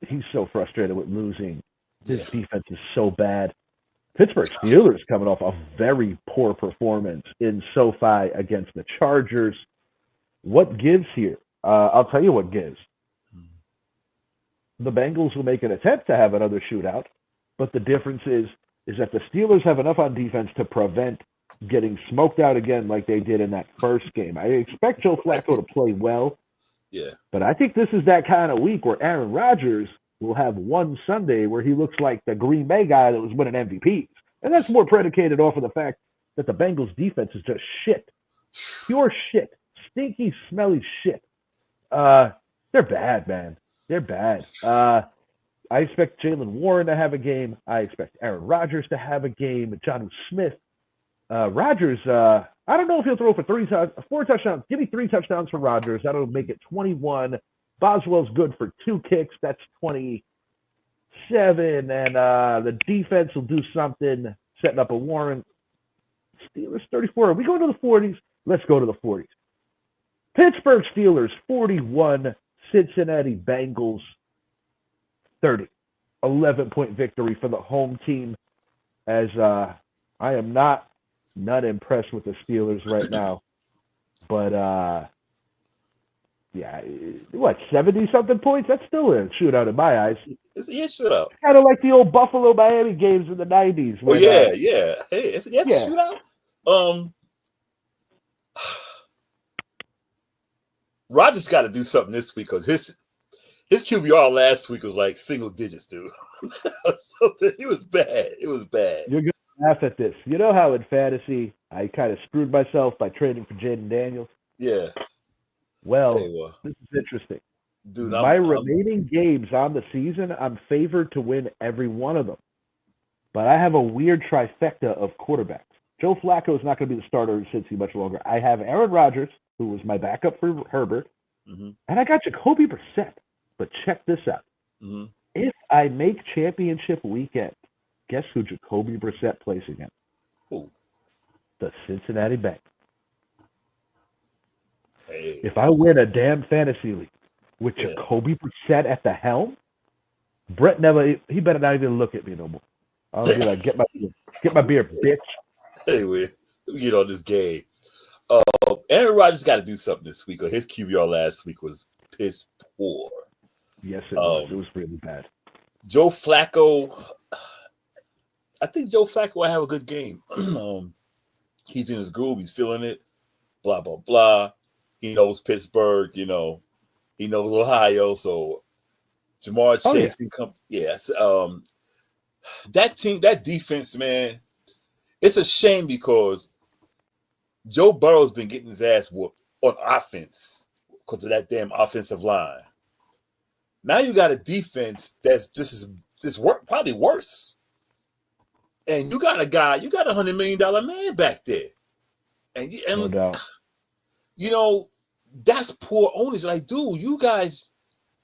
he's so frustrated with losing. His defense is so bad. Pittsburgh Steelers coming off a very poor performance in SoFi against the Chargers. What gives here? I'll tell you what gives. the Bengals will make an attempt to have another shootout, but the difference is that the Steelers have enough on defense to prevent getting smoked out again like they did in that first game. I expect Joe Flacco to play well, Yeah. but I think this is that kind of week where Aaron Rodgers will have one Sunday where he looks like the Green Bay guy that was winning MVPs. And that's more predicated off of the fact that the Bengals defense is just shit. Pure shit. Stinky, smelly shit. They're bad, man. They're bad. I expect Jalen Warren to have a game. I expect Aaron Rodgers to have a game. Jonnu Smith. Rodgers, I don't know if he'll throw for 4 touchdowns. Give me 3 touchdowns for Rodgers. That'll make it 21. Boswell's good for 2 kicks. That's 27. And the defense will do something, setting up a Warren. Steelers 34. Are we going to the 40s? Let's go to the 40s. Pittsburgh Steelers 41. Cincinnati Bengals 30. 11-point victory for the home team, as I am not impressed with the Steelers right now. But, yeah, what, 70-something points? That's still a shootout in my eyes. It's a shootout. Kind of like the old Buffalo-Miami games in the 90s. Well, yeah. Hey, it's a shootout. Rodgers got to do something this week because his QBR last week was like single digits, dude. It was bad. It was bad. You're going to laugh at this. You know how in fantasy I kind of screwed myself by trading for Jaden Daniels? Yeah. Well, this is interesting. Dude, my remaining games on the season, I'm favored to win every one of them. But I have a weird trifecta of quarterbacks. Joe Flacco is not going to be the starter in Cincy much longer. I have Aaron Rodgers, who was my backup for Herbert, and I got Jacoby Brissett. But check this out. If I make championship weekend, guess who Jacoby Brissett plays against? Who? The Cincinnati Bengals. Hey. If I win a damn fantasy league with Jacoby Brissett at the helm, Brett he better not even look at me no more. I'll be like, get my beer, bitch. Anyway, we get on this game. Aaron Rodgers got to do something this week. His QBR last week was piss poor. Yes, it was. It was really bad. Joe Flacco, I think Joe Flacco will have a good game. He's in his groove. He's feeling it. Blah, blah, blah. He knows Pittsburgh. He knows Ohio. So Jamar Chase can come. Yes. That team, that defense, man, it's a shame because Joe Burrow's been getting his ass whooped on offense because of that damn offensive line. Now you got a defense that's probably worse. And you got a guy, you got $100 million man back there. And no doubt. That's poor owners. Like, dude, you guys,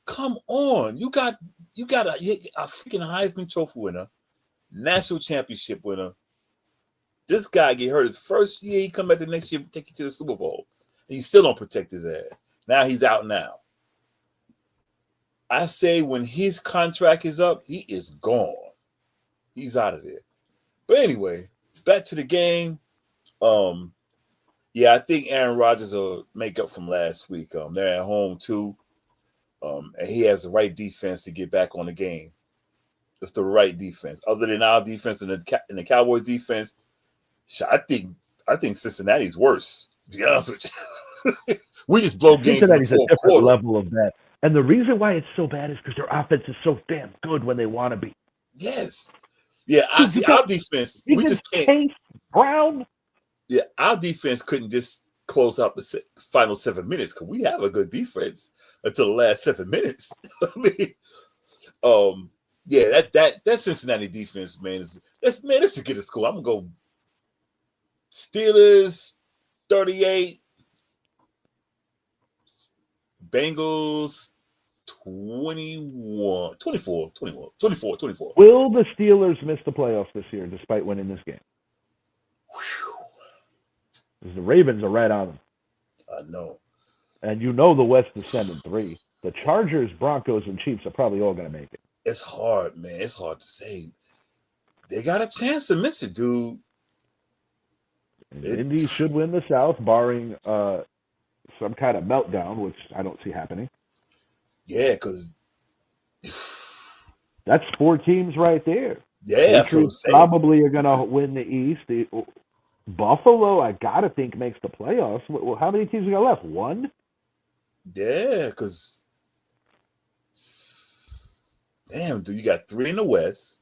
come on. You got a freaking Heisman Trophy winner, national championship winner. This guy get hurt his first year. He come back the next year to take you to the Super Bowl. And you still don't protect his ass. Now he's out now. I say when his contract is up, he is gone. He's out of there. But anyway, back to the game. I think Aaron Rodgers will make up from last week. They're at home too. And he has the right defense to get back on the game. It's the right defense. Other than our defense and the Cowboys defense, I think Cincinnati's worse. To be honest with you, we just blow games. Cincinnati's a different level of that, and the reason why it's so bad is because their offense is so damn good when they want to be. Yes, yeah. I see our defense. We just can't. Brown. Yeah, our defense couldn't just close out the final 7 minutes because we have a good defense until the last 7 minutes. I mean, that Cincinnati defense, man, let's just get a score. I'm gonna go Steelers 38, Bengals 24. Will the Steelers miss the playoffs this year despite winning this game? Because the Ravens are right on them. I know. And the West is 7-3. The Chargers, Broncos, and Chiefs are probably all going to make it. It's hard, man. It's hard to say. They got a chance to miss it, dude. Indy should win the South, barring some kind of meltdown, which I don't see happening. Yeah, because That's 4 teams right there. Yeah, that's what I'm Patriots saying. probably are going to win the East. Buffalo, I got to think, makes the playoffs. Well, how many teams we got left? 1? Yeah, because damn, dude, you got 3 in the West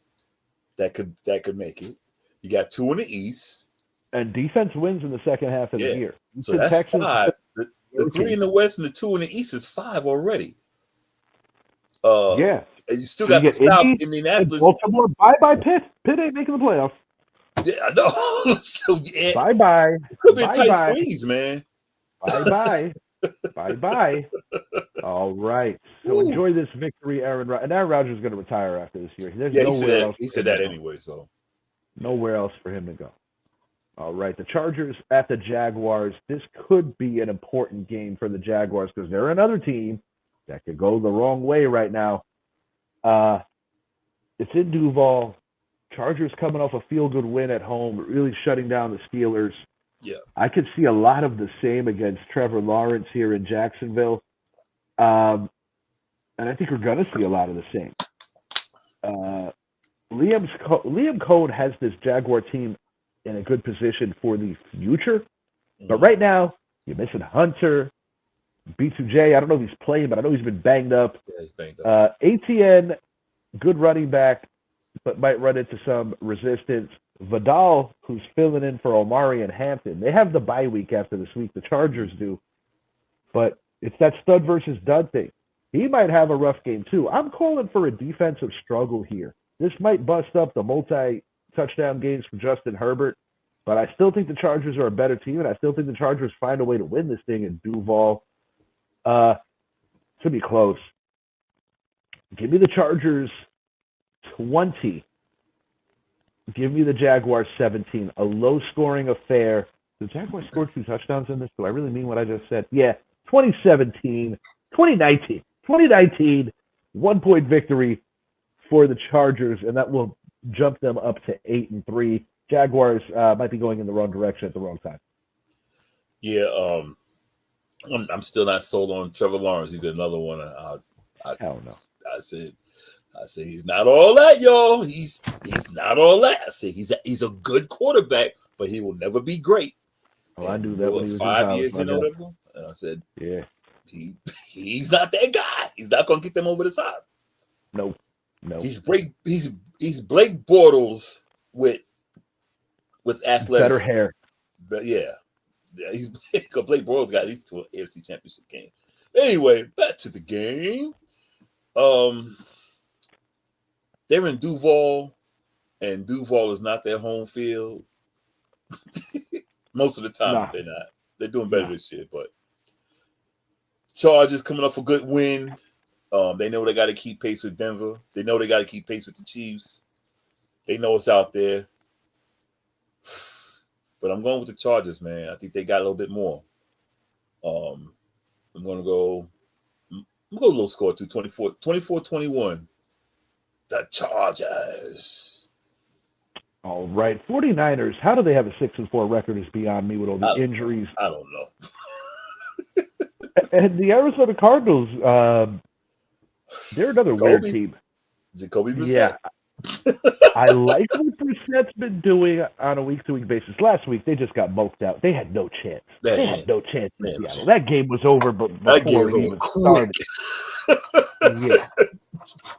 that could make it. You got 2 in the East. And defense wins in the second half of the year. So that's Texans, 5. The 3 in the West and the 2 in the East is 5 already. And you still got the South, Indy, Indianapolis. Baltimore. Bye-bye, Pitt. Pitt ain't making the playoffs. Yeah, I know. So, yeah, Bye-bye. It's going to be a tight Bye-bye. squeeze, man. Bye-bye. Bye-bye. All right. So enjoy this victory, Aaron Rodgers. And Aaron Rodgers is going to retire after this year. There's nowhere else. He said that anyway, so. Nowhere else for him to go. All right. The Chargers at the Jaguars. This could be an important game for the Jaguars because they're another team that could go the wrong way right now. It's in Duval. Chargers coming off a feel-good win at home, really shutting down the Steelers. Yeah. I could see a lot of the same against Trevor Lawrence here in Jacksonville. And I think we're going to see a lot of the same. Liam Cohen has this Jaguar team in a good position for the future. But right now, you're missing Hunter, B2J. I don't know if he's playing, but I know he's been banged up. Yeah, he's banged up. ATN, good running back, but might run into some resistance. Vidal, who's filling in for Omari and Hampton. They have the bye week after this week. The Chargers do. But it's that stud versus dud thing. He might have a rough game, too. I'm calling for a defensive struggle here. This might bust up the multi-touchdown games for Justin Herbert, but I still think the Chargers are a better team, and I still think the Chargers find a way to win this thing in Duval. It's going to be close. Give me the Chargers 20. Give me the Jaguars 17. A low-scoring affair. The Jaguars scored 2 touchdowns in this. Do I really mean what I just said? Yeah, 2017. 2019. 1-point victory for the Chargers, and that will jump them up to 8-3. Jaguars might be going in the wrong direction at the wrong time. Yeah, I'm still not sold on Trevor Lawrence. He's another one. Hell no. I said he's not all that, y'all. He's not all that. I said he's a good quarterback, but he will never be great. Oh, I knew that when he was 5 years, you know whatever. And I said, yeah, he's not that guy. He's not gonna get them over the top. No. He's Blake Bortles with athletics. Better hair. But yeah, he's Blake Bortles got at least to an AFC Championship game. Anyway, back to the game. They're in Duval, and Duval is not their home field. Most of the time, they're not. They're doing better this year, but Chargers coming up for a good win. They know they got to keep pace with Denver. They know they got to keep pace with the Chiefs. They know it's out there. But I'm going with the Chargers, man. I think they got a little bit more. I'm going to go a little score too, 24-21. The Chargers. All right. 49ers, how do they have a 6-4 record is beyond me with all the injuries. I don't know. And the Arizona Cardinals, they're another weird team. Jacoby Brissett. Yeah. I like what Brissett's been doing on a week-to-week basis. Last week, they just got moked out. They had no chance. They had no chance in Seattle. That game was over before it even started. Yeah.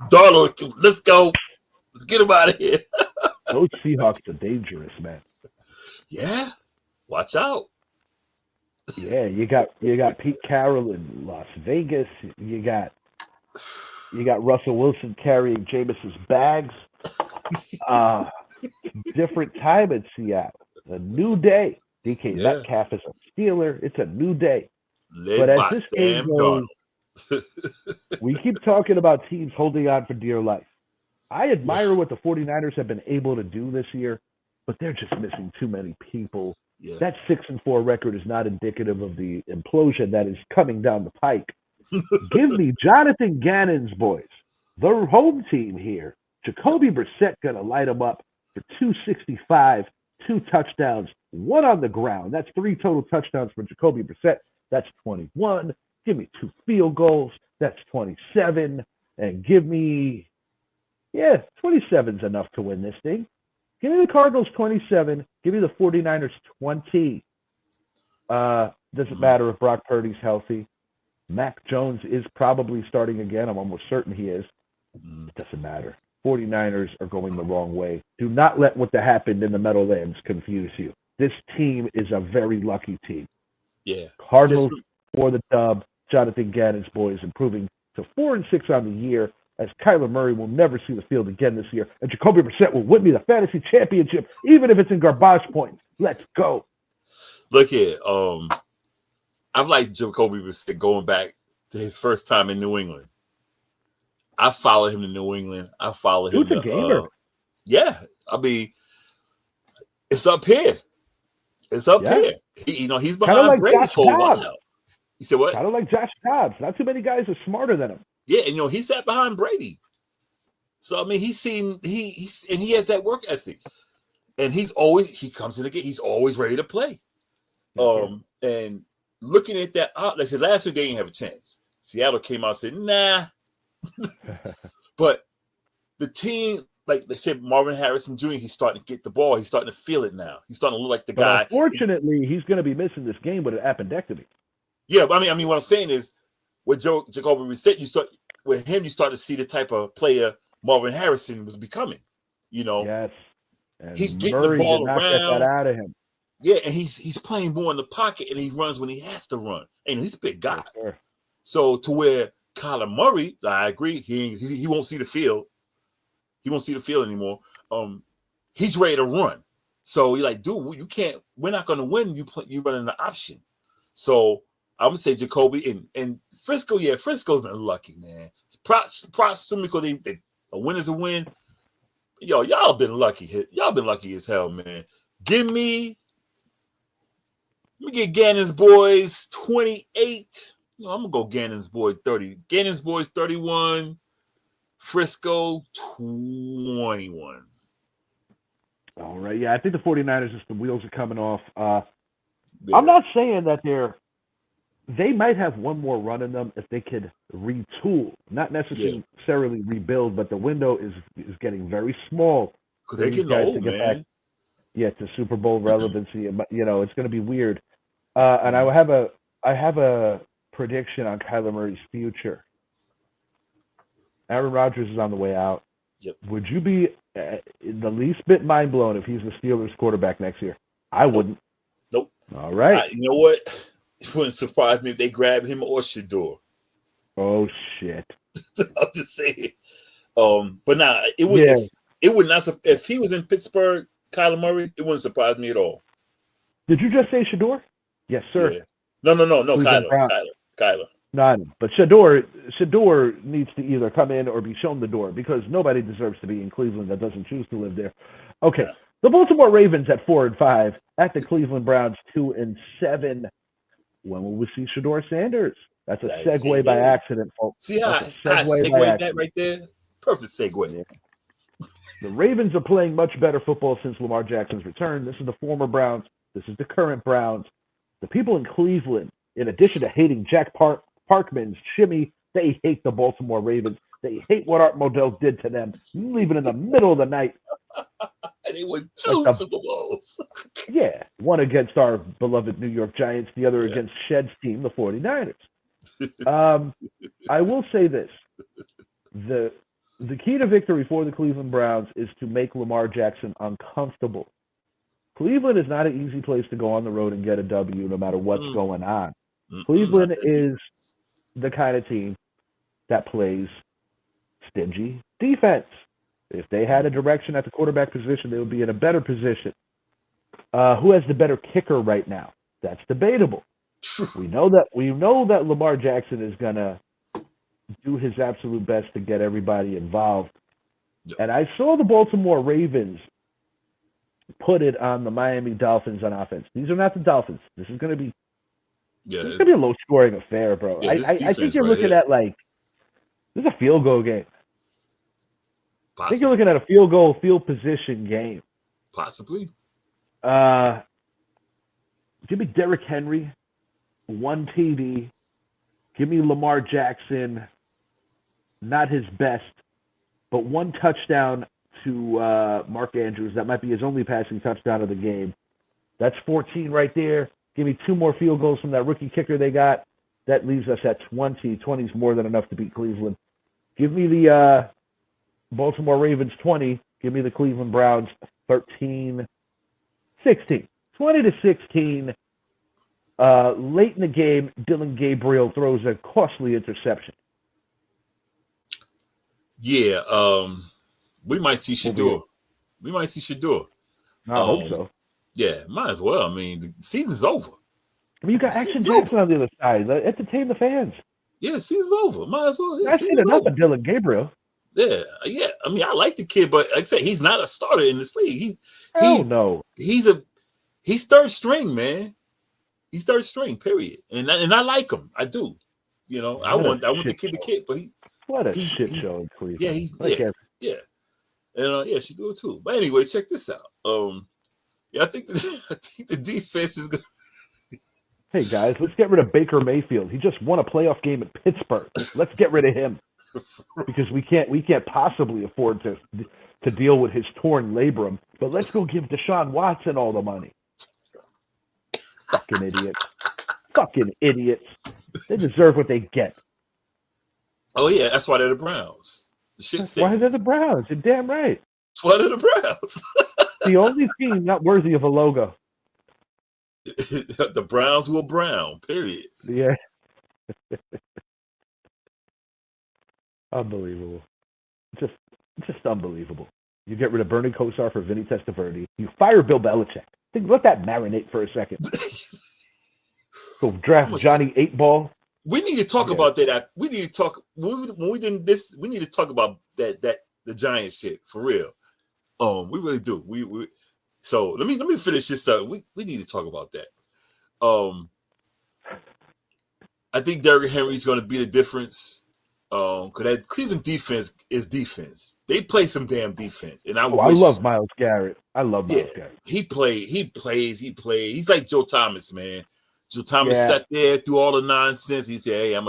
Darnold, let's go. Let's get him out of here. Those Seahawks are dangerous, man. Yeah. Watch out. Yeah, you got Pete Carroll in Las Vegas. You got Russell Wilson carrying Jameis's bags. Different time in Seattle. A new day. DK Metcalf is a Steeler. It's a new day. But as this game goes, we keep talking about teams holding on for dear life. I admire what the 49ers have been able to do this year, but they're just missing too many people. Yeah. That 6-4 record is not indicative of the implosion that is coming down the pike. Give me Jonathan Gannon's boys, the home team here. Jacoby Brissett going to light them up for 265, 2 touchdowns, 1 on the ground. That's 3 total touchdowns for Jacoby Brissett. That's 21. Give me 2 field goals. That's 27. And give me Yeah, 27's enough to win this thing. Give me the Cardinals 27. Give me the 49ers 20. Doesn't matter if Brock Purdy's healthy. Mac Jones is probably starting again. I'm almost certain he is. It doesn't matter. 49ers are going the wrong way. Do not let what happened in the Meadowlands confuse you. This team is a very lucky team. Yeah. Cardinals for the dub. Jonathan Gannon's boys improving to 4-6 on the year, as Kyler Murray will never see the field again this year, and Jacoby Brissett will win me the fantasy championship, even if it's in garbage points. Let's go. Look here. I've liked Jacoby Brissett going back to his first time in New England. I followed him to New England. I followed him to yeah. I mean, it's up here. It's up here. He's behind like Brady for a while. You said what? Kind of like Josh Dobbs. Not too many guys are smarter than him. Yeah, and he sat behind Brady. So I mean, he has that work ethic, and he comes in again. He's always ready to play. And looking at that, like I said, last week they didn't have a chance. Seattle came out and said, "Nah," but the team, like they said, Marvin Harrison Jr., he's starting to get the ball. He's starting to feel it now. He's starting to look like the guy. Unfortunately, he's going to be missing this game with an appendectomy. Yeah, but I mean, what I'm saying is, with Jacoby Brissett, you start to see the type of player Marvin Harrison was becoming. Yes, and he's getting Murray the ball did not around. Get that out of him. Yeah, and he's playing more in the pocket, and he runs when he has to run. And he's a big guy. Sure. So to where Kyler Murray, I agree, he won't see the field. He won't see the field anymore. He's ready to run. So you're like, dude, you can't. We're not going to win. You running the option. So I'm gonna say Jacoby and Frisco. Yeah, Frisco's been lucky, man. Props to them because a win is a win. Y'all been lucky. Y'all been lucky as hell, man. Let me get Gannon's boys 28. I'm gonna go Gannon's boy 30. Gannon's boys 31. Frisco 21. All right. Yeah, I think the 49ers, just the wheels are coming off. I'm not saying that they might have one more run in them if they could retool, not necessarily rebuild, but the window is getting very small. Because they get old, man. To Super Bowl relevancy. But it's going to be weird. And I have a prediction on Kyler Murray's future. Aaron Rodgers is on the way out. Yep. Would you be the least bit mind blown if he's the Steelers quarterback next year? I wouldn't. Nope. All right. You know what? It wouldn't surprise me if they grab him or Shador. Oh shit! I'm just saying. But nah, it would. Yeah. It would not. If he was in Pittsburgh, Kyler Murray, it wouldn't surprise me at all. Did you just say Shador? Yes, sir. Yeah. No. Kyler. None. But Shador needs to either come in or be shown the door because nobody deserves to be in Cleveland that doesn't choose to live there. Okay. Yeah. The Baltimore Ravens at 4-5 at the Cleveland Browns 2-7. When will we see Shador Sanders? That's a segue by accident, folks. See how I segued that right there? Perfect segue. Yeah. The Ravens are playing much better football since Lamar Jackson's return. This is the former Browns. This is the current Browns. The people in Cleveland, in addition to hating Jack Parkman's shimmy, they hate the Baltimore Ravens. They hate what Art Modell did to them, leaving in the middle of the night. And they won 2 Super Bowls. Yeah, one against our beloved New York Giants, the other against Shed's team, the 49ers. I will say this. The key to victory for the Cleveland Browns is to make Lamar Jackson uncomfortable. Cleveland is not an easy place to go on the road and get a W no matter what's going on. Cleveland is the kind of team that plays stingy defense. If they had a direction at the quarterback position, they would be in a better position. Who has the better kicker right now? That's debatable. We know that Lamar Jackson is gonna do his absolute best to get everybody involved. Yep. And I saw the Baltimore Ravens put it on the Miami Dolphins on offense. These are not the Dolphins. This is gonna be a low scoring affair, bro. Yeah, I think you're looking at this is a field goal game. Possibly. I think you're looking at a field position game. Possibly. Give me Derrick Henry, 1 TD. Give me Lamar Jackson, not his best, but one touchdown to Mark Andrews. That might be his only passing touchdown of the game. That's 14 right there. Give me 2 more field goals from that rookie kicker they got. That leaves us at 20. 20 is more than enough to beat Cleveland. Give me the Baltimore Ravens 20. Give me the Cleveland Browns 13, 16. 20-16. Late in the game, Dylan Gabriel throws a costly interception. Yeah, we might see Shador. We might see Shador. I hope so. Yeah, might as well. I mean, the season's over. I mean, you got Action Jackson on the other side. Entertain the fans. Yeah, season's over. Might as well. Yeah, I've seen enough of Dylan Gabriel. Yeah. I mean, I like the kid, but like I said, he's not a starter in this league. He's third string, man. He's third string, period. And I like him. I do. You know, I want the kid to kick, but what a shit show in Cleveland. Yeah, And she do it too. But anyway, check this out. I think the defense is good. Hey guys, let's get rid of Baker Mayfield. He just won a playoff game at Pittsburgh. Let's get rid of him because we can't possibly afford to deal with his torn labrum. But let's go give Deshaun Watson all the money. Fucking idiots. Fucking idiots. They deserve what they get. Oh yeah, that's why they're the Browns. The shit That's why they're the Browns. You're damn right. That's why they're the Browns. The only team not worthy of a logo. The Browns will brown, period. Yeah. Unbelievable. Just unbelievable. You get rid of Bernie Kosar for Vinny Testaverde. You fire Bill Belichick. Let that marinate for a second. Go draft Johnny 8-Ball. We need to talk about that. We need to talk when we did this. We need to talk about that the Giants shit for real. We really do. We so let me finish this up. We need to talk about that. I think Derrick Henry's going to be the difference. Because that Cleveland defense is defense. They play some damn defense, and I love Myles Garrett. I love Myles Garrett. He plays. He's like Joe Thomas, man. Joe Thomas sat there through all the nonsense. He said, "Hey, I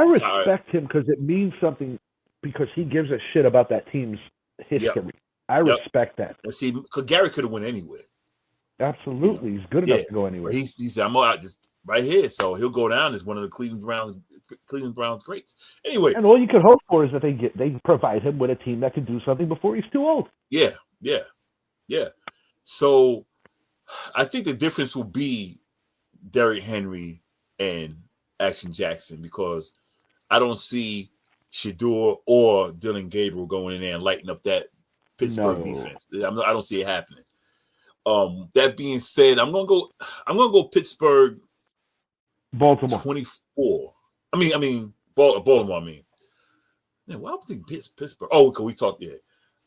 respect him because it means something. Because he gives a shit about that team's history. Yep. I respect that. And see, because Garrett could have went anywhere. Absolutely, he's good enough to go anywhere. He said, "I'm out just right here," so he'll go down as one of the Cleveland Browns greats. Anyway, and all you could hope for is that they provide him with a team that can do something before he's too old. Yeah. So I think the difference will be Derrick Henry and Action Jackson, because I don't see Shador or Dylan Gabriel going in there and lighting up that Pittsburgh defense. I don't see it happening. That being said, I'm gonna go Pittsburgh. Baltimore 24. I mean Baltimore. Man, why would I think Pittsburgh? Oh, because we talked. Yeah,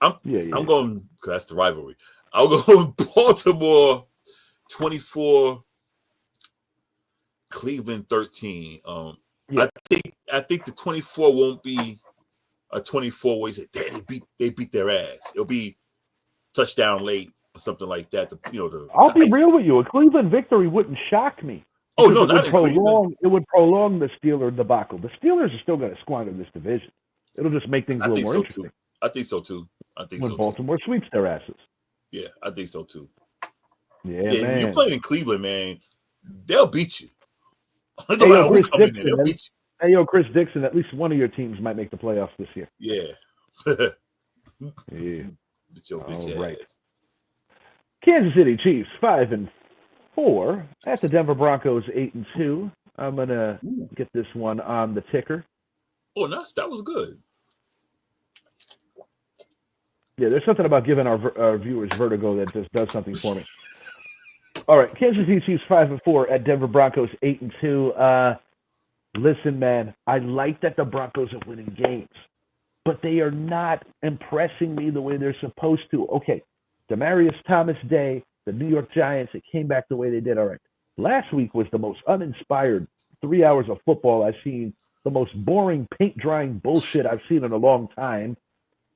I'm going because that's the rivalry. I'll go Baltimore 24, Cleveland 13. I think the 24 won't be a 24 where you say they beat their ass. It'll be touchdown late or something like that. I'll be real with you. A Cleveland victory wouldn't shock me. Oh no, not in Cleveland. It would prolong the Steelers debacle. The Steelers are still going to squander this division. It'll just make things a little more interesting. I think so too. When Baltimore sweeps their asses. Yeah, I think so too. Yeah, man. When you're playing in Cleveland, man, they'll beat you. Hey, Chris Dixon, at least one of your teams might make the playoffs this year. Yeah. Yeah. Bitch ass. Kansas City Chiefs 5-4 at the Denver Broncos 8-2. I'm gonna get this one on the ticker. Oh, nice. That was good. Yeah, there's something about giving our viewers vertigo that just does something for me. All right, Kansas City Chiefs 5-4 at Denver Broncos 8-2. Listen, man, I like that the Broncos are winning games, but they are not impressing me the way they're supposed to. Okay, Demaryius Thomas Day, the New York Giants, it came back the way they did. All right. Last week was the most uninspired 3 hours of football I've seen, the most boring paint-drying bullshit I've seen in a long time.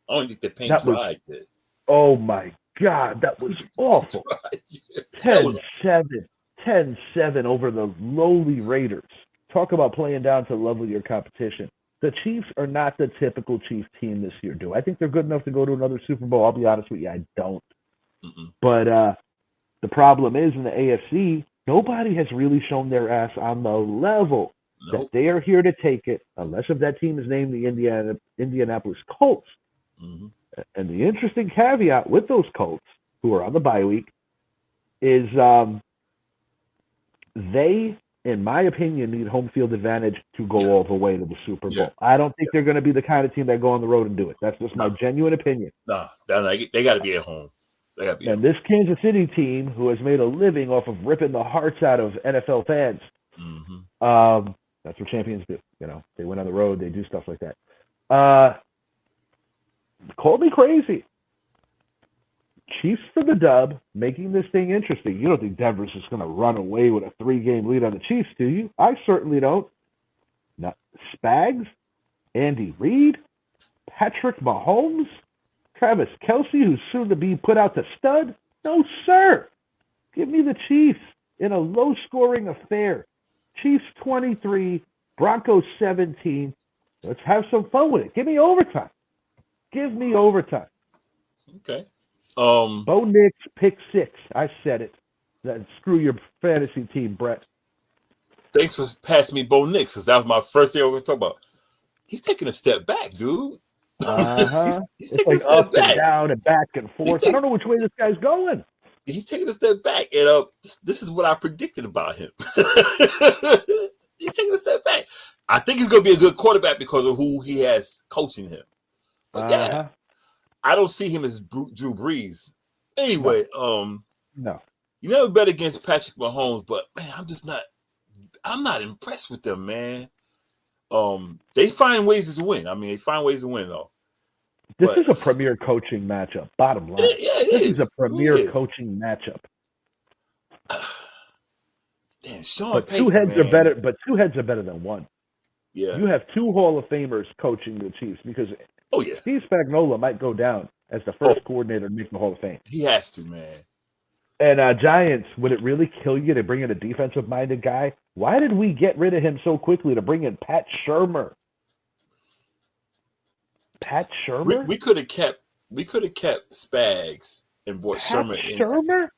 I don't think the paint dried. Oh, my God, that was awful. 10-7 over the lowly Raiders. Talk about playing down to the level of your competition. the Chiefs are not the typical Chiefs team this year. Do I think they're good enough to go to another Super Bowl? I'll be honest with you, I don't. But the problem is in the AFC, nobody has really shown their ass on the level that they are here to take it, unless if that team is named the Indianapolis Colts. And the interesting caveat with those Colts, who are on the bye week, is they, in my opinion, need home field advantage to go all the way to the Super Bowl. I don't think they're going to be the kind of team that go on the road and do it. That's just my genuine opinion. No, they got to be at home. And this Kansas City team, who has made a living off of ripping the hearts out of NFL fans, that's what champions do. You know, they went on the road, they do stuff like that. Call me crazy. Chiefs for the dub, making this thing interesting. You don't think Denver's just going to run away with a 3-game lead on the Chiefs, do you? I certainly don't. Not Spags, Andy Reid, Patrick Mahomes, Travis Kelce, who's soon to be put out to stud. No, sir. Give me the Chiefs in a low-scoring affair. Chiefs 23, Broncos 17. Let's have some fun with it. Give me overtime. Give me overtime. Okay. Bo Nix, pick 6. I said it. Screw your fantasy team, Brett. Thanks for passing me Bo Nix, because that was my first thing I was going to talk about. He's taking a step back, dude. He's taking a step up back. And down and back and forth. I don't know which way this guy's going. He's taking a step back, and this is what I predicted about him. He's taking a step back. I think he's going to be a good quarterback because of who he has coaching him. But yeah, I don't see him as Drew Brees. Anyway, no. You never bet against Patrick Mahomes, but man, I'm not impressed with them, man. They find ways to win. I mean, they find ways to win though. This is a premier coaching matchup. Bottom line, this is a premier coaching matchup. Damn, Sean but Payton, two heads man. are better. But 2 heads are better than 1. Yeah, you have 2 Hall of Famers coaching the Chiefs because Steve Spagnuolo might go down as the first coordinator to make the Hall of Fame. He has to, man. And Giants, would it really kill you to bring in a defensive-minded guy? Why did we get rid of him so quickly to bring in Pat Shurmur? Pat Shurmur? We could have kept Spags and brought Shurmur in. Shurmur?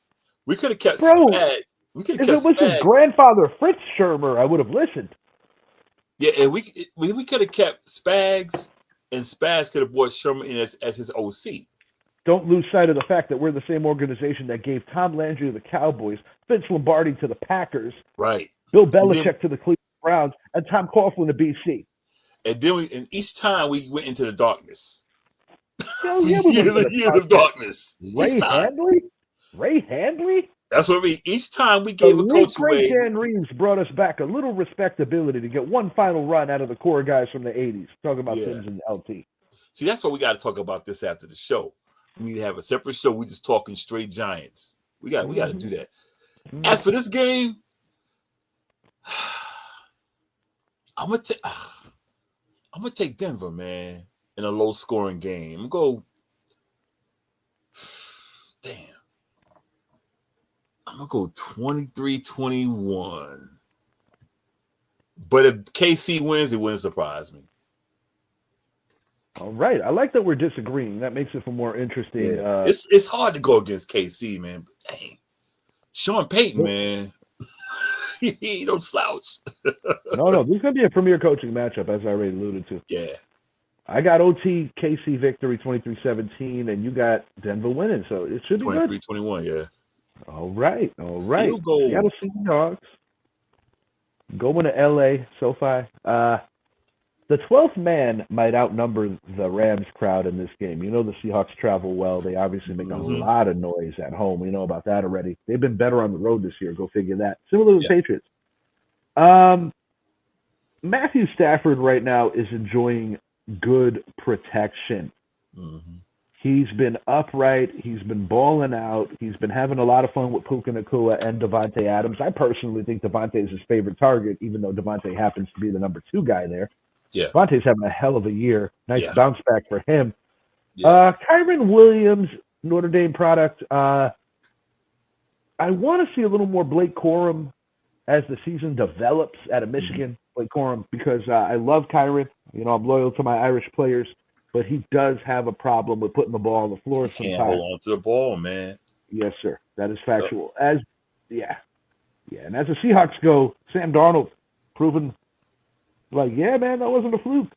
We could have kept Spags. If it was his grandfather Fritz Shurmur, I would have listened. Yeah, and we could have kept Spags, and Spags could have brought Shurmur in as his OC. Don't lose sight of the fact that we're the same organization that gave Tom Landry to the Cowboys, Vince Lombardi to the Packers, right? Bill Belichick to the Cleveland Browns, and Tom Coughlin to BC. And then each time we went into the darkness. Years of darkness. Ray Handley? That's what each time we gave a coach away. Dan Reeves brought us back a little respectability to get one final run out of the core guys from the 80s. Talking about Sims and LT. See, that's why we got to talk about this after the show. We need to have a separate show. We're just talking straight Giants. We got to do that. As for this game, I'm gonna take Denver, man, in a low scoring game. I'm gonna go. Damn. I'm gonna go 23-21. But if KC wins, it wouldn't surprise me. All right. I like that we're disagreeing. That makes it for more interesting. Yeah. It's hard to go against KC, man. But dang. Sean Payton, man. He don't slouch. No. This is going to be a premier coaching matchup, as I already alluded to. Yeah. I got OT KC victory 23-17, and you got Denver winning. So it should be 23-21, yeah. All right. Field goal. Seattle Seahawks going to LA, SoFi. The 12th man might outnumber the Rams crowd in this game. You know the Seahawks travel well. They obviously make a lot of noise at home. We know about that already. They've been better on the road this year. Go figure that. Similar to the Patriots. Matthew Stafford right now is enjoying good protection. He's been upright. He's been balling out. He's been having a lot of fun with Puka Nacua and Devontae Adams. I personally think Devontae is his favorite target, even though Devontae happens to be the number 2 guy there. Yeah. Devontae's having a hell of a year. Nice bounce back for him. Kyren Williams, Notre Dame product. I want to see a little more Blake Corum. as the season develops out of Michigan, Blake Corum, because I love Kyron. I'm loyal to my Irish players, but he does have a problem with putting the ball on the floor Can't sometimes. hold on to the ball, man. Yes, sir. That is factual. And as the Seahawks go, Sam Darnold proven like, yeah, man, that wasn't a fluke.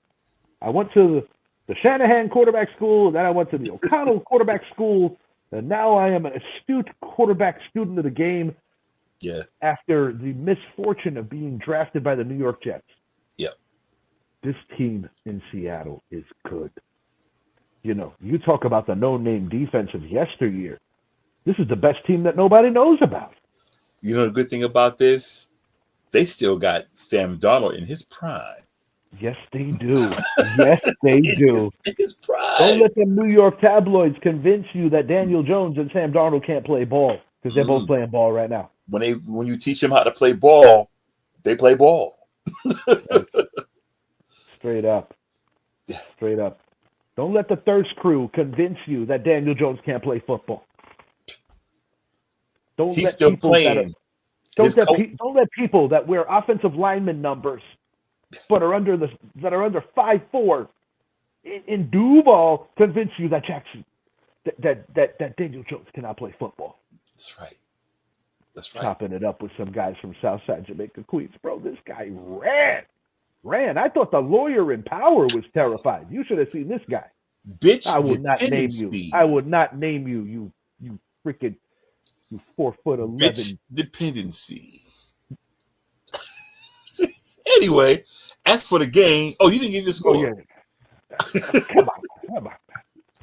I went to the Shanahan quarterback school, and then I went to the O'Connell quarterback school, and now I am an astute quarterback student of the game. Yeah. After the misfortune of being drafted by the New York Jets. Yep. This team in Seattle is good. You talk about the no-name defense of yesteryear. This is the best team that nobody knows about. You know the good thing about this? They still got Sam Darnold in his prime. Yes, they do. Yes, they do. In his prime. Don't let the New York tabloids convince you that Daniel Jones and Sam Darnold can't play ball, because they're both playing ball right now. When you teach them how to play ball, they play ball. Straight up. Straight up. Don't let the thirst crew convince you that Daniel Jones can't play football. He's still playing. Don't let people that wear offensive lineman numbers but are under 5'4" in Duval convince you that that Daniel Jones cannot play football. That's right. Chopping it up with some guys from Southside Jamaica, Queens. Bro, this guy ran. I thought the lawyer in Power was terrified. You should have seen this guy. Bitch, I would not name you. I would not name you. You freaking 4'11" bitch dependency. Anyway, as for the game, you didn't give your score. Oh, yeah. Come on.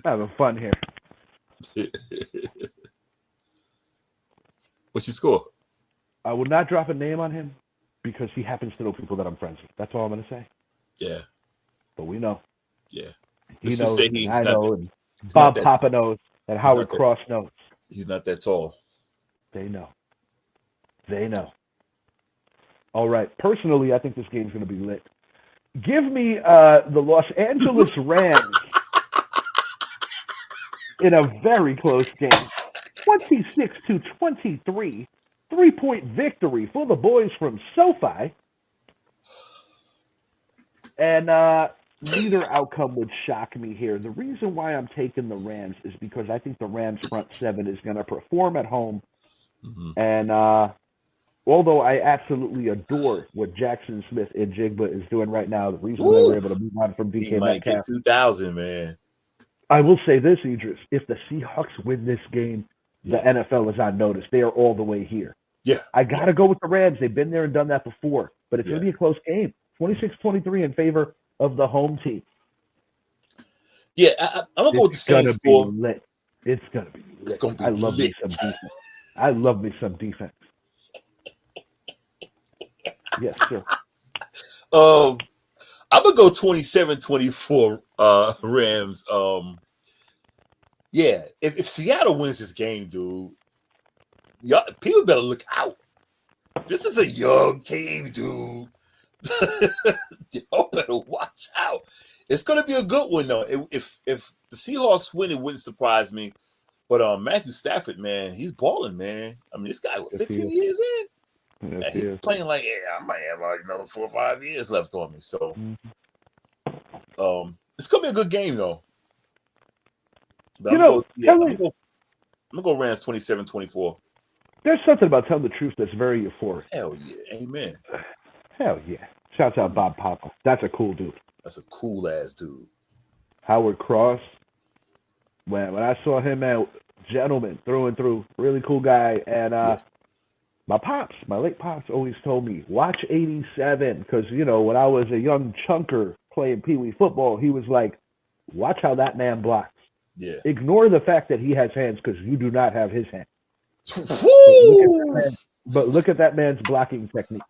Having fun here. What's your score? I would not drop a name on him because he happens to know people that I'm friends with. That's all I'm going to say. Yeah. But we know. Yeah. He knows, and I know, and Bob Papa knows, and Howard Cross knows. He's not that tall. They know. All right. Personally, I think this game's going to be lit. Give me the Los Angeles Rams in a very close game. 26-23, 3-point victory for the boys from SoFi. And neither outcome would shock me here. The reason why I'm taking the Rams is because I think the Rams front seven is going to perform at home. Mm-hmm. And although I absolutely adore what Jackson Smith and Jigba is doing right now, the reason they were able to move on from DK Metcalf. 2,000, man. I will say this, Idris. If the Seahawks win this game, the NFL is on notice. They are all the way here. Yeah. I got to go with the Rams. They've been there and done that before. But it's going to be a close game. 26-23 in favor of the home team. Yeah, I'm going to go with the same score. It's going to be lit. I love me some defense. I love me some defense. Yes, sir. I'm going to go 27-24 Rams. Yeah, if Seattle wins this game, dude, people better look out. This is a young team, dude. Y'all better watch out. It's going to be a good one, though. If the Seahawks win, it wouldn't surprise me. But Matthew Stafford, man, he's balling, man. I mean, this guy, 15 years in? Yes, he's playing like, I might have another 4 or 5 years left on me. So, it's going to be a good game, though. But I'm going to go Rams 27-24. There's something about telling the truth that's very euphoric. Hell yeah. Amen. Hell yeah. Shouts out Bob Papa. That's a cool dude. That's a cool-ass dude. Howard Cross. When I saw him out, gentleman, through and through. Really cool guy. And my late pops always told me, watch 87. Because, when I was a young chunker playing Pee Wee football, he was like, watch how that man blocks. Yeah. Ignore the fact that he has hands because you do not have his hands. But look at that man's blocking technique.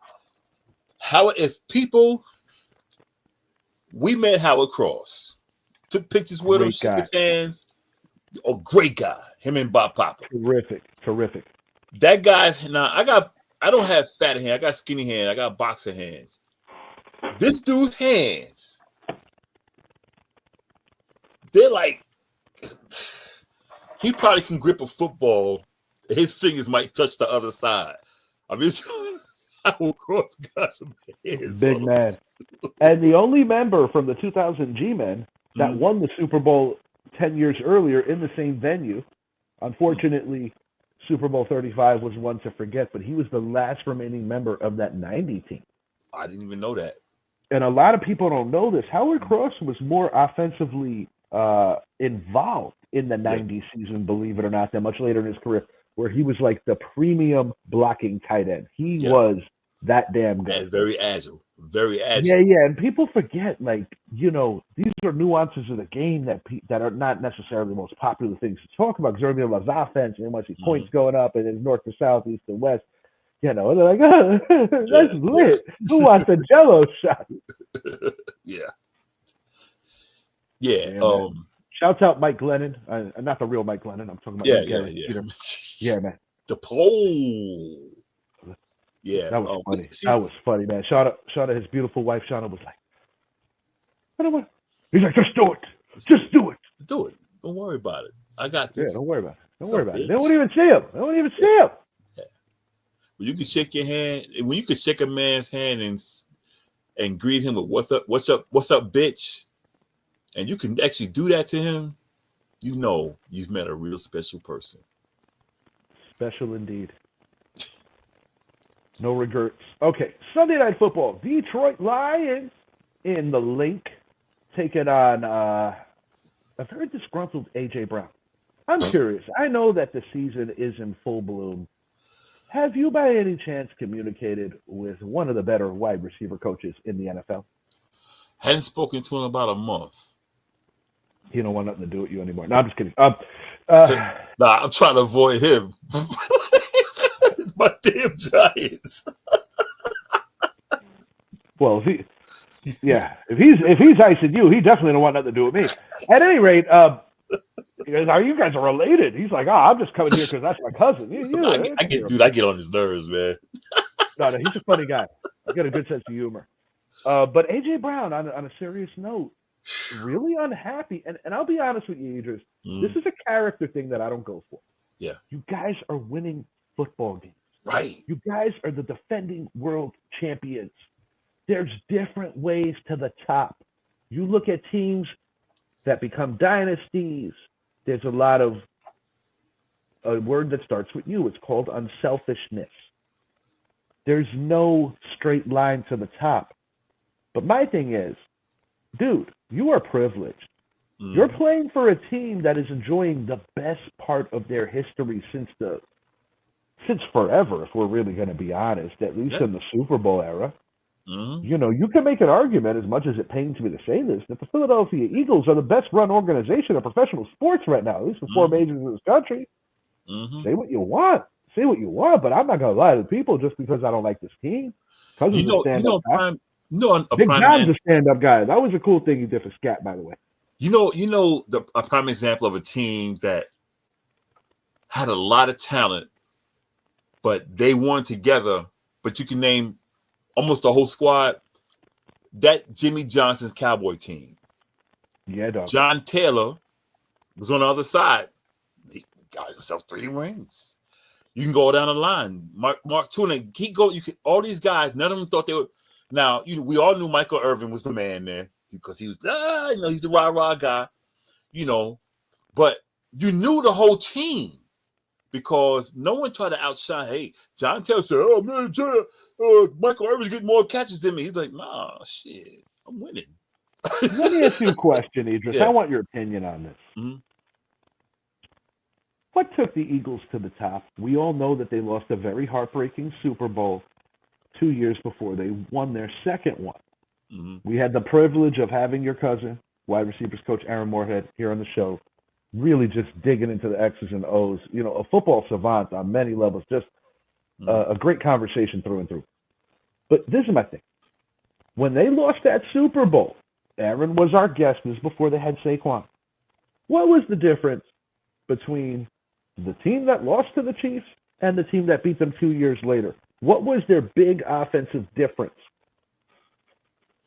We met Howard Cross, took pictures with him, shook his hands. A great guy, him and Bob Papa. Terrific. That guy's I don't have fat hands, I got skinny hands, I got boxer hands. This dude's hands, they're like, he probably can grip a football. His fingers might touch the other side. I mean, Howard Cross got some hands Big on him. man. And the only member from the 2000 G-Men that Mhm. won the Super Bowl 10 years earlier in the same venue. Unfortunately, Super Bowl 35 was one to forget, but he was the last remaining member of that 90 team. I didn't even know that. And a lot of people don't know this. Howard Cross was more offensively involved in the 90 season, believe it or not, than much later in his career, where he was like the premium blocking tight end. He was that damn good. And very agile. Very agile. Yeah. And people forget, like, you know, these are nuances of the game that are not necessarily the most popular things to talk about, because everybody loves offense and they want to see points going up, and then north to south, east to west. You know, and they're like, oh, that's lit. Who wants a Jello shot? Yeah. Shouts out Mike Glennon. Not the real Mike Glennon. I'm talking about Gary Peter. Yeah, man. The pole. Yeah. That was funny. That was funny, man. Shout out his beautiful wife. Shauna was like, I don't want. He's like, just do it. Just do it. Do it. Don't worry about it. I got this. Yeah, don't worry about it. Don't worry about it. They won't even see him. They won't even see him. When you can shake your hand, when you can shake a man's hand and greet him with what's up, bitch, and you can actually do that to him, you know you've met a real special person. Special indeed. No regrets. Okay, Sunday Night Football. Detroit Lions in the link, taking on a very disgruntled A.J. Brown. I'm curious. I know that the season is in full bloom. Have you, by any chance, communicated with one of the better wide receiver coaches in the NFL? Hadn't spoken to him about a month. He don't want nothing to do with you anymore. No, I'm just kidding. I'm trying to avoid him. My damn Giants. Well, if he's icing you, he definitely don't want nothing to do with me. At any rate, you guys are related. He's like, I'm just coming here because that's my cousin. I get on his nerves, man. No, he's a funny guy. I got a good sense of humor. But A.J. Brown, on a serious note, really unhappy. And I'll be honest with you, Idris. This is a character thing that I don't go for. Yeah. You guys are winning football games. Right. You guys are the defending world champions. There's different ways to the top. You look at teams that become dynasties. There's a lot of a word that starts with U. It's called unselfishness. There's no straight line to the top. But my thing is, dude, you are privileged. You're playing for a team that is enjoying the best part of their history since forever, if we're really going to be honest, at least in the Super Bowl era. You know, you can make an argument, as much as it pains me to say this, that the Philadelphia Eagles are the best run organization of professional sports right now, at least the four majors in this country. Say what you want. But I'm not going to lie to people just because I don't like this team. Big John's a stand-up guy. That was a cool thing he did for Scat, by the way. A prime example of a team that had a lot of talent, but they won together, but you can name almost the whole squad. That Jimmy Johnson's Cowboy team. Yeah, dog. John Taylor was on the other side. He got himself 3 rings. You can go down the line. Mark Tuna, all these guys, none of them thought they would. Now, we all knew Michael Irvin was the man there because he was, he's the rah-rah guy, but you knew the whole team. Because no one tried to outshine. Hey, John Taylor said, "Oh man, Michael Irvin's getting more catches than me." He's like, "Nah, shit, I'm winning." Let me ask you a question, Idris. I want your opinion on this. What took the Eagles to the top? We all know that they lost a very heartbreaking Super Bowl 2 years before they won their second one. We had the privilege of having your cousin, wide receivers coach Aaron Moorhead, here on the show. Really just digging into the X's and O's, a football savant on many levels, just a great conversation through and through. But this is my thing. When they lost that Super Bowl, Aaron was our guest. This is before they had Saquon. What was the difference between the team that lost to the Chiefs and the team that beat them 2 years later? What was their big offensive difference?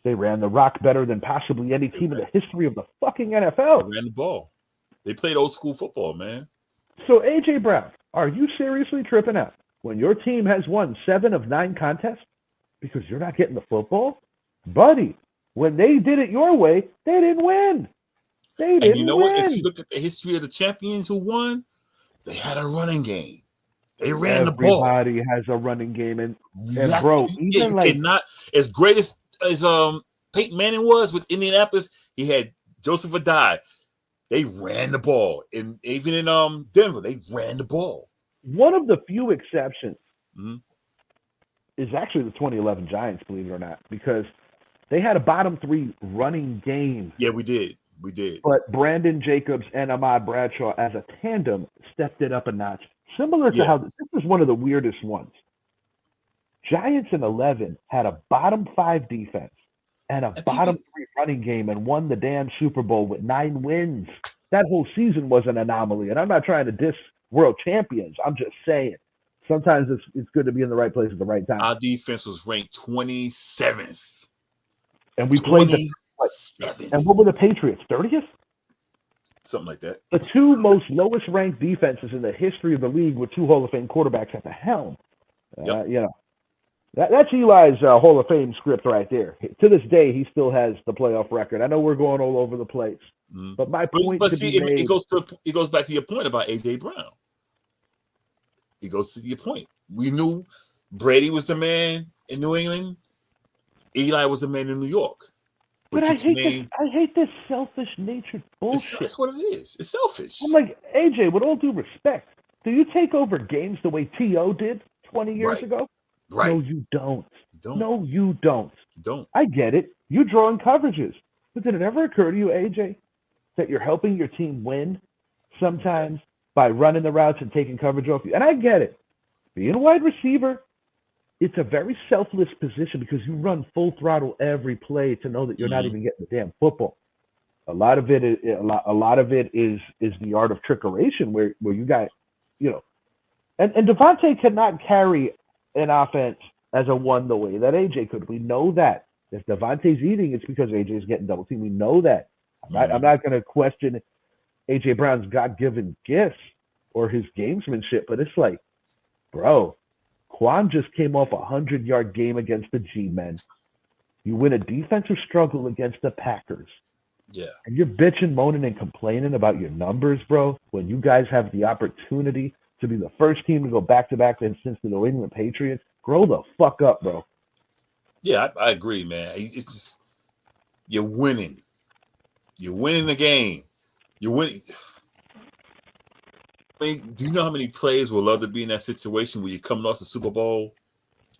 They ran the rock better than possibly any team in the history of the fucking NFL. They ran the ball. They played old school football, man. So, A.J. Brown, are you seriously tripping out when your team has won 7 of 9 contests because you're not getting the football, buddy, when they did it your way, they didn't win. They And didn't you know what? If win. you look at the history of the champions who won, they had a running game. They ran the ball. Everybody has a running game, and Yes, bro, you even like cannot, as great as Peyton Manning was with Indianapolis, he had Joseph Adai. They ran the ball, and even in Denver, they ran the ball. one of the few exceptions Mhm. is actually the 2011 Giants, believe it or not, because they had a bottom 3 running game. Yeah, we did. But Brandon Jacobs and Ahmad Bradshaw as a tandem stepped it up a notch. Similar to Yeah. how this is one of the weirdest ones. Giants in 11 had a bottom 5 defense and a And bottom people- 3 running game and won the damn Super Bowl with 9 wins. That whole season was an anomaly. And I'm not trying to diss world champions. I'm just saying sometimes it's good to be in the right place at the right time. Our defense was ranked 27th. And we played the 27th. and what were the Patriots? 30th? Something like that. The 2 most lowest ranked defenses in the history of the league with 2 Hall of Fame quarterbacks at the helm. Yep. You know, that's Eli's Hall of Fame script right there. To this day, he still has the playoff record. I know we're going all over the place, Mhm. but my point But to see, be made, it goes back to your point about AJ Brown. It goes to your point. We knew Brady was the man in New England. Eli was the man in New York. but you I hate name- this. I hate this selfish-natured bullshit. That's what it is. It's selfish. I'm like, AJ, with all due respect, do you take over games the way T.O. did 20 years Right. ago? Right. No, you don't. You don't. No, you don't. You don't. I get it. You draw in coverages. But did it ever occur to you, AJ, that you're helping your team win sometimes by running the routes and taking coverage off you? And I get it. Being a wide receiver, it's a very selfless position because you run full throttle every play to know that you're not Mhm. even getting the damn football. A lot of it is the art of trickeration where you got, you know, and Devontae cannot carry an offense as a one the way that AJ could. We know that. If Devontae's eating, it's because AJ's getting double teamed. We know that. I'm not going to question AJ Brown's God-given gifts or his gamesmanship, but it's like, bro, Quan just came off a 100-yard game against the G-Men. You win a defensive struggle against the Packers. Yeah. And you're bitching, moaning, and complaining about your numbers, bro, when you guys have the opportunity to be the first team to go back-to-back since the New England Patriots. Grow the fuck up, bro. Yeah, I agree, man. It's just, you're winning. You're winning the game. You're winning. I mean, do you know how many players would love to be in that situation where you're coming off the Super Bowl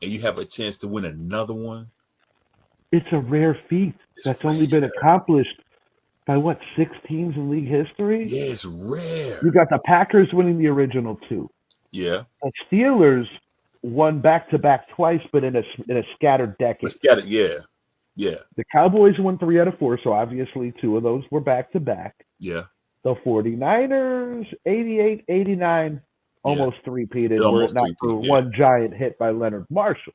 and you have a chance to win another one? It's a rare feat that's only been accomplished by, 6 teams in league history? Yeah, it's rare. You got the Packers winning the original 2. Yeah. The Steelers won back-to-back twice, but in a scattered decade. Let's get it. Yeah. Yeah. The Cowboys won 3 out of 4, so obviously 2 of those were back-to-back. Yeah. The 49ers, 88, 89, almost three-peated, were it not for one giant hit by Leonard Marshall.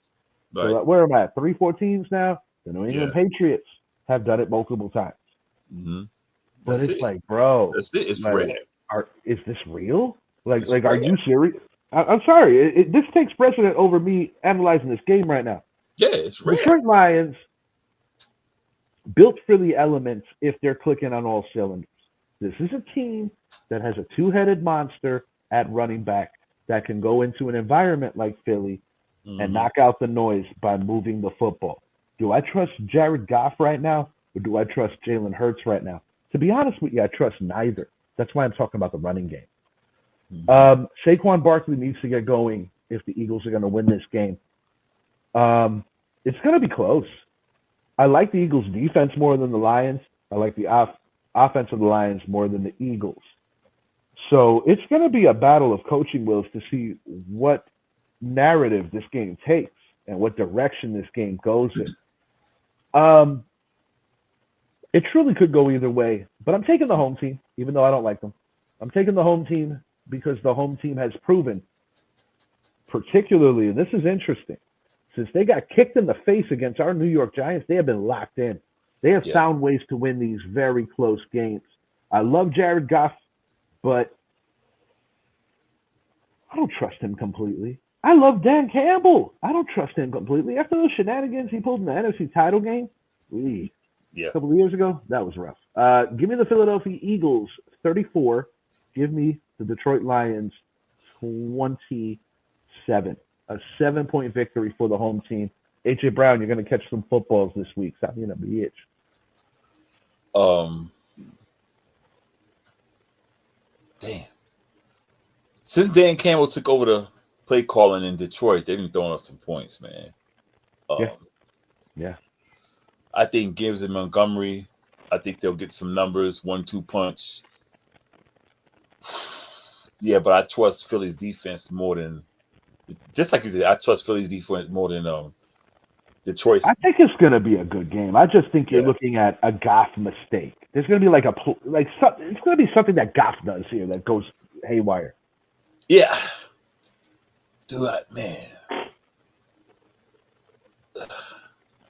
Right. So where am I at? 3-14s now? The New England Patriots have done it multiple times. Mm-hmm. But it's like, bro. That's it. It's like, rare. Is this real? Like, It's are you serious? I'm sorry. This takes precedent over me analyzing this game right now. Yeah, it's rare. Detroit Lions built for the elements if they're clicking on all cylinders. This is a team that has a 2-headed monster at running back that can go into an environment like Philly and knock out the noise by moving the football. Do I trust Jared Goff right now, or do I trust Jalen Hurts right now? To be honest with you, I trust neither. That's why I'm talking about the running game. Saquon Barkley needs to get going if the Eagles are going to win this game. It's going to be close. I like the Eagles' defense more than the Lions. I like the offense of the Lions more than the Eagles. So it's going to be a battle of coaching wills to see what narrative this game takes and what direction this game goes in. It truly could go either way, but I'm taking the home team, even though I don't like them. I'm taking the home team because the home team has proven, particularly, and this is interesting, since they got kicked in the face against our New York Giants, they have been locked in. They have found ways to win these very close games. I love Jared Goff, but I don't trust him completely. I love Dan Campbell. I don't trust him completely. After those shenanigans he pulled in the NFC title game, a Yeah. couple of years ago, that was rough. Give me the Philadelphia Eagles 34. Give me the Detroit Lions 27. A 7-point victory for the home team. A.J. Brown, you're going to catch some footballs this week. Stop being a bitch. Damn. Since Dan Campbell took over the play calling in Detroit, they've been throwing up some points, man. Yeah. I think Gibbs and Montgomery, I think they'll get some numbers, 1-2 punch. Yeah, but I trust Philly's defense more than, just like you said, I trust Philly's defense more than Detroit's. I think it's going to be a good game. I just think you're looking at a Goff mistake. There's going to be it's going to be something that Goff does here that goes haywire. Yeah. Dude, man.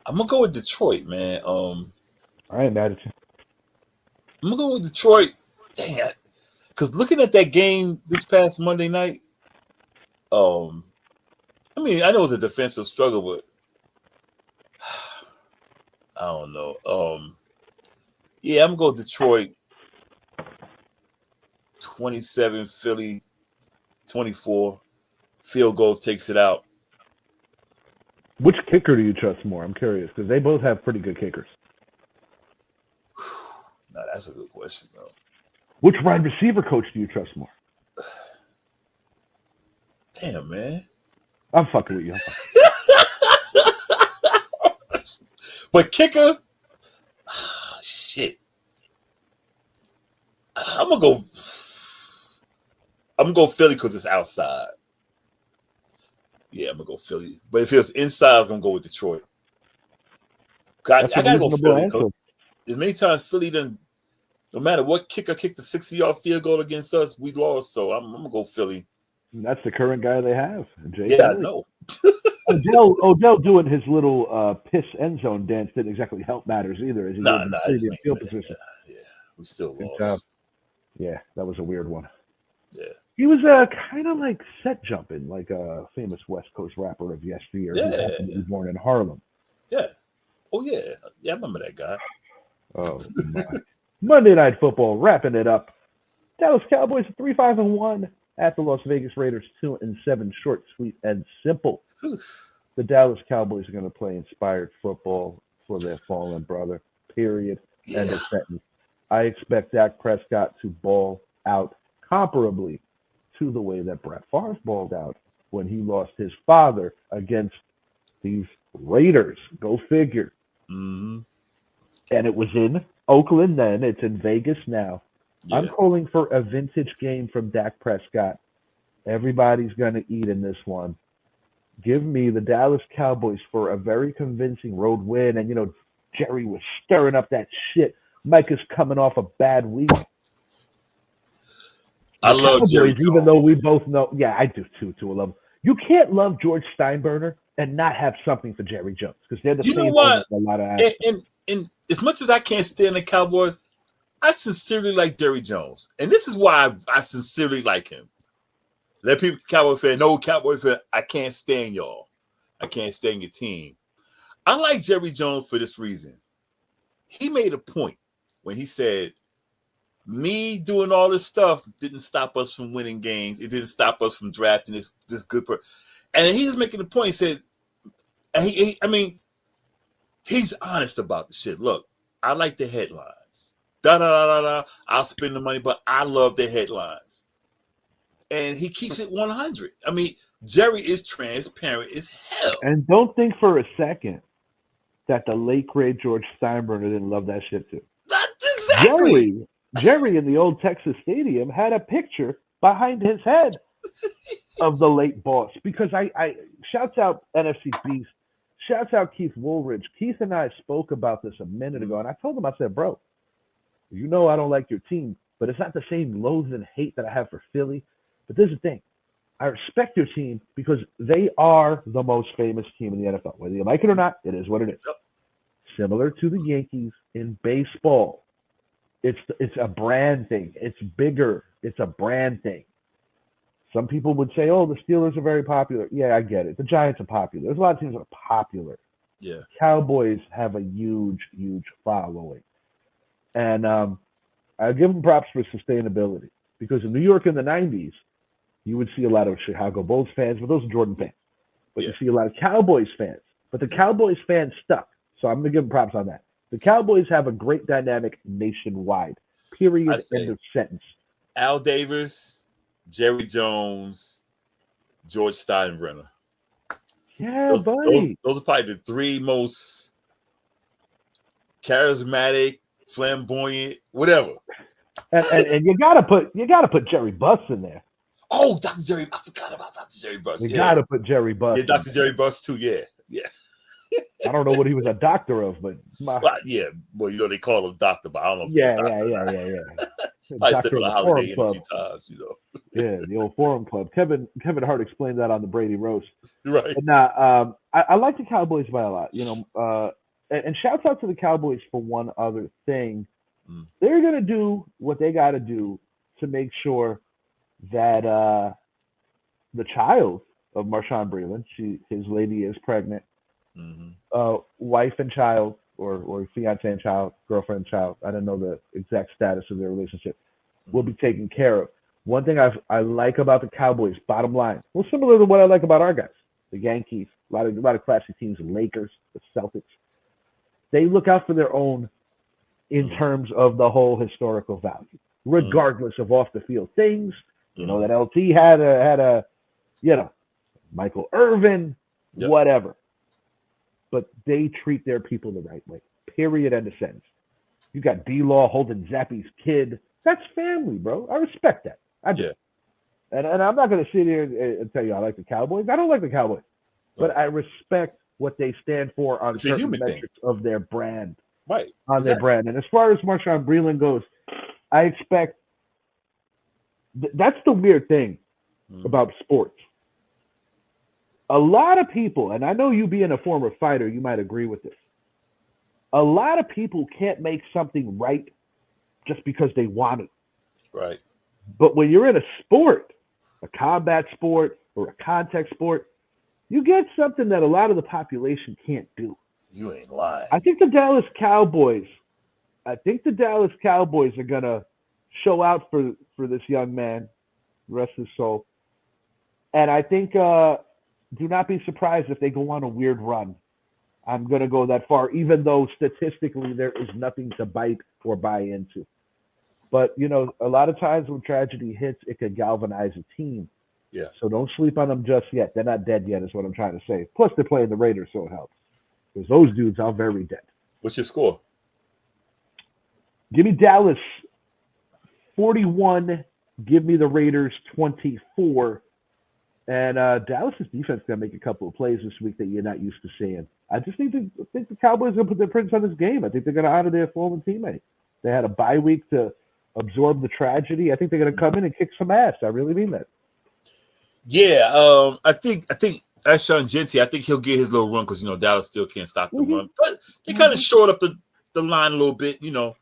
I'm going to go with Detroit, man. I ain't mad at you. I'm going to go with Detroit. Dang, because looking at that game this past Monday night, I mean, I know it was a defensive struggle, but I don't know. Yeah, I'm going to go Detroit 27, Philly 24. Field goal takes it out. Which kicker do you trust more? I'm curious because they both have pretty good kickers. No, that's a good question, though. Which wide receiver coach do you trust more? Damn, man. I'm fucking with you. But kicker, shit. I'm gonna go Philly because it's outside. Yeah, I'm gonna go Philly. But if it was inside, I'm gonna go with Detroit. I gotta go Philly. As many times Philly done, no matter what kicker kicked the 60-yard field goal against us, we lost. So I'm gonna go Philly. And that's the current guy they have. Yeah, I know. Odell doing his little piss end zone dance didn't exactly help matters either. As he did field position. Yeah, we still lost. Yeah, that was a weird one. Yeah. He was kind of like set jumping, like a famous West Coast rapper of yesteryear who happened to be born in Harlem. Yeah. Oh, yeah. Yeah, I remember that guy. Oh, my. Monday Night Football, wrapping it up. Dallas Cowboys 3-5-1 at the Las Vegas Raiders 2-7. Short, sweet, and simple. The Dallas Cowboys are going to play inspired football for their fallen brother, period. Yeah. End of sentence. I expect Dak Prescott to ball out comparably to the way that Brett Favre balled out when he lost his father against these Raiders. Go figure. Mm-hmm. And it was in Oakland then. It's in Vegas now. Yeah. I'm calling for a vintage game from Dak Prescott. Everybody's going to eat in this one. Give me the Dallas Cowboys for a very convincing road win. And, Jerry was stirring up that shit. Micah's coming off a bad week. I love Cowboys, Jerry, even though we both know. Yeah, I do too, to a level. You can't love George Steinbrenner and not have something for Jerry Jones because they're the same. You know what? A lot of and as much as I can't stand the Cowboys, I sincerely like Jerry Jones, and this is why I sincerely like him. Let people, Cowboy fan, no Cowboy fan, I can't stand y'all. I can't stand your team. I like Jerry Jones for this reason. He made a point when he said, me doing all this stuff didn't stop us from winning games. It didn't stop us from drafting this good person. And he's making a point. He said, and he's honest about the shit. Look, I like the headlines. I'll spend the money, but I love the headlines. And he keeps it 100. I mean, Jerry is transparent as hell. And don't think for a second that the late great George Steinbrenner didn't love that shit too. That's exactly. Jerry in the old Texas Stadium had a picture behind his head of the late boss because I shouts out NFC Beast, shouts out Keith Woolridge. Keith and I spoke about this a minute ago, and I told him, I said, bro, I don't like your team, but it's not the same loathe and hate that I have for Philly. But this is the thing. I respect your team because they are the most famous team in the NFL. Whether you like it or not, it is what it is. Yep. Similar to the Yankees in baseball. It's a brand thing. It's bigger. It's a brand thing. Some people would say, "Oh, the Steelers are very popular." Yeah, I get it. The Giants are popular. There's a lot of teams that are popular. Yeah. Cowboys have a huge, huge following, and I give them props for sustainability because in New York in the '90s, you would see a lot of Chicago Bulls fans, but those are Jordan fans. But Yeah. you see a lot of Cowboys fans. But the Cowboys fans stuck. So I'm going to give them props on that. The Cowboys have a great dynamic nationwide. Period. I say- End of sentence. Al Davis, Jerry Jones, George Steinbrenner. Yeah, Those buddy. are probably the three most charismatic, flamboyant, whatever. And you gotta put Jerry Buss in there. Oh, Dr. Jerry. I forgot about Dr. Jerry Buss. You Yeah. gotta put Jerry Buss. Yeah, Dr. Jerry Buss too. Yeah. Yeah. I don't know what he was a doctor of, but Well, yeah. Well, you know, they call him doctor, but I don't know if he's yeah. a doctor. I said Doctor on of the the Forum Holiday Inn a Club. few times, you know. Yeah, the old Forum Club. Kevin Hart explained that on the Brady Roast. Right. But now, I like the Cowboys by a lot. You know, and shouts out to the Cowboys for one other thing. Mm. They're gonna do what they got to do to make sure that the child of Marshawn Breeland, his lady is pregnant, Mm-hmm. wife and child, or fiance and child, girlfriend and child. I don't know the exact status of their relationship. Will be taken care of. One thing I like about the Cowboys, bottom line, well, similar to what I like about our guys, the Yankees, a lot of classic teams, the Lakers, the Celtics. They look out for their own in terms of the whole historical value, regardless of off the field things. You know that LT had a Michael Irvin, Yep. whatever. But they treat their people the right way. Period. End of sentence. You got D-Law holding Zappy's kid. That's family, bro. I respect that. I do. Yeah. And I'm not going to sit here and tell you I like the Cowboys. I don't like the Cowboys. But I respect what they stand for on It's a certain human thing. metrics of their brand. Right. On their brand. And as far as Marshawn Breeland goes, I expect that's the weird thing about sports. A lot of people, and I know you being a former fighter, you might agree with this. A lot of people can't make something right just because they want it. Right. But when you're in a sport, a combat sport or a contact sport, you get something that a lot of the population can't do. You ain't lying. I think the Dallas Cowboys are going to show out for this young man, rest his soul. And I think do not be surprised if they go on a weird run. I'm going to go that far, even though statistically there is nothing to bite or buy into. But, you know, a lot of times when tragedy hits, it can galvanize a team. Yeah. So don't sleep on them just yet. They're not dead yet is what I'm trying to say. Plus, they're playing the Raiders, so it helps. Because those dudes are very dead. What's your score? Give me Dallas 41. Give me the Raiders 24. And Dallas's defense is going to make a couple of plays this week that you're not used to seeing. I just think the Cowboys are going to put their prints on this game. I think they're going to honor their former teammate. They had a bye week to absorb the tragedy. I think they're going to come in and kick some ass. I really mean that. Yeah, I think Ashon Genty, I think he'll get his little run because, you know, Dallas still can't stop the run. But they kind of short up the line a little bit, you know.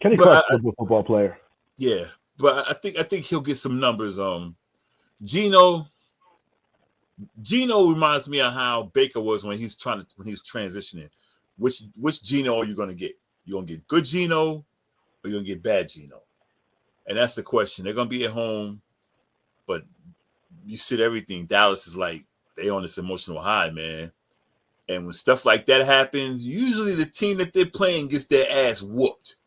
Kenny Clark's a good football player. Yeah, but I think he'll get some numbers. Gino reminds me of how Baker was when he's transitioning. Which Gino are you going to get? You going to get good Gino or you going to get bad Gino? And that's the question. They're going to be at home, but you said everything. Dallas is like they on this emotional high, man. And when stuff like that happens, usually the team that they're playing gets their ass whooped.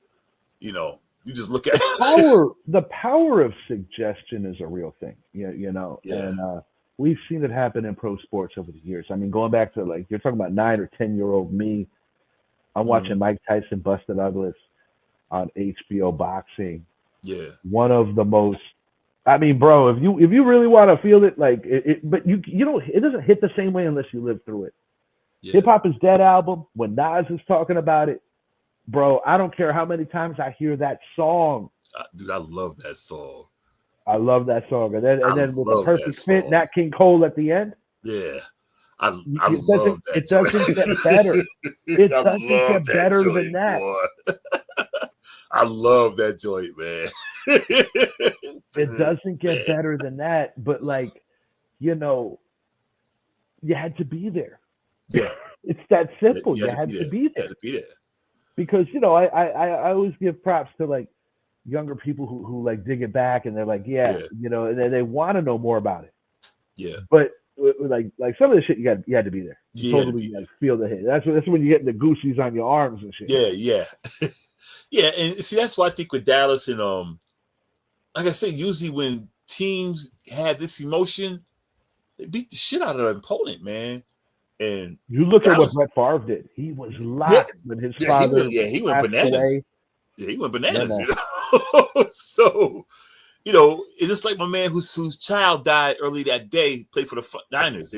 You know, you just look at the power of suggestion is a real thing. You know, Yeah. and we've seen it happen in pro sports over the years. I mean, going back to like you're talking about 9 or 10-year-old me. I'm watching Mike Tyson Buster Douglas on HBO Boxing. Yeah. One of the most. I mean, bro, if you really want to feel it, like but you don't. It doesn't hit the same way unless you live through it. Yeah. Hip Hop is Dead album, when Nas is talking about it, bro, I don't care how many times I hear that song. Dude, I love that song. I love that song. And then with the love perfect that fit, song. Nat King Cole at the end. Yeah. I love that. It doesn't get better. It doesn't get better joint, than that. boy. I love that joint, man. It doesn't get better than that. But like, you know, you had to be there. Yeah, It's that simple. you You had to had be to there. be You there had to be there. because I always give props to like younger people who like dig it back and they're like, yeah, Yeah, they want to know more about it. yeah. But like some of the shit you had to be there. You You had to totally be like feel the hit. That's when you get the goosies on your arms and shit. there. Yeah, yeah. Yeah, and see that's why I think with Dallas and like I said, usually when teams have this emotion, they beat the shit out of their opponent, man. And You look at what Dallas, Brett Favre did. He was yeah, locked when his yeah, father he went passed bananas. away. Yeah, he went Yeah, bananas, man. you know. So, you know, it's just like my man whose child died early that day, played for the Niners.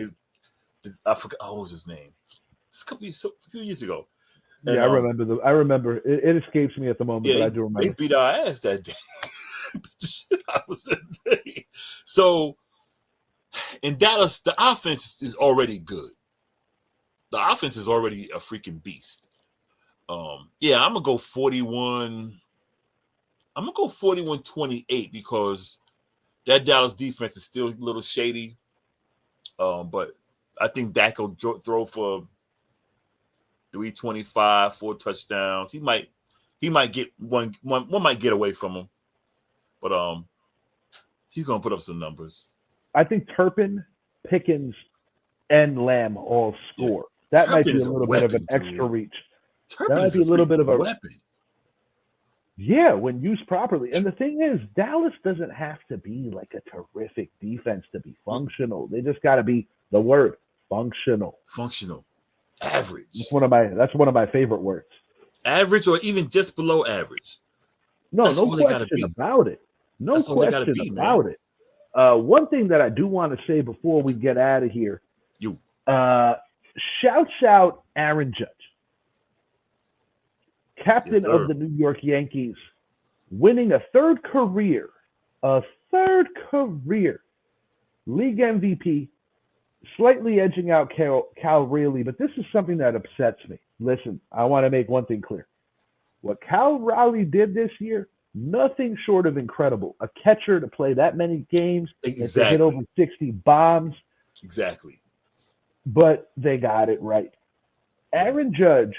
I forgot what was his name. It's a few years ago. And Yeah, I remember. I remember. It escapes me at the moment, yeah, but I do they remember. beat our ass that day. Beat the shit out of us that day. So in Dallas, the offense is already good. The offense is already a freaking beast. Yeah, I'm gonna go 41. I'm gonna go 41-28 because that Dallas defense is still a little shady. But I think Dak will throw for 325, 4 touchdowns. He might get one might get away from him, but he's gonna put up some numbers. I think Turpin, Pickens, and Lamb all score. That might Turpin be a is a little bit of an weapon, extra dude. reach. Turpin That might is be a little bit of a weapon. yeah, when used properly. And the thing is, Dallas doesn't have to be like a terrific defense to be functional. They just got to be the word functional. Functional, average. That's one of my favorite words. Average or even just below average. No, That's no all they gotta question be. about it. No That's all they gotta question be, man. about it. One thing that I do want to say before we get out of here, You. shouts out Aaron Judge, captain Yes, sir. of the New York Yankees, winning a third career league MVP, slightly edging out Cal Raleigh, but this is something that upsets me. Listen, I want to make one thing clear. What Cal Raleigh did this year, nothing short of incredible. A catcher to play that many games, and to hit over 60 bombs, Exactly. but they got it right. Aaron Judge,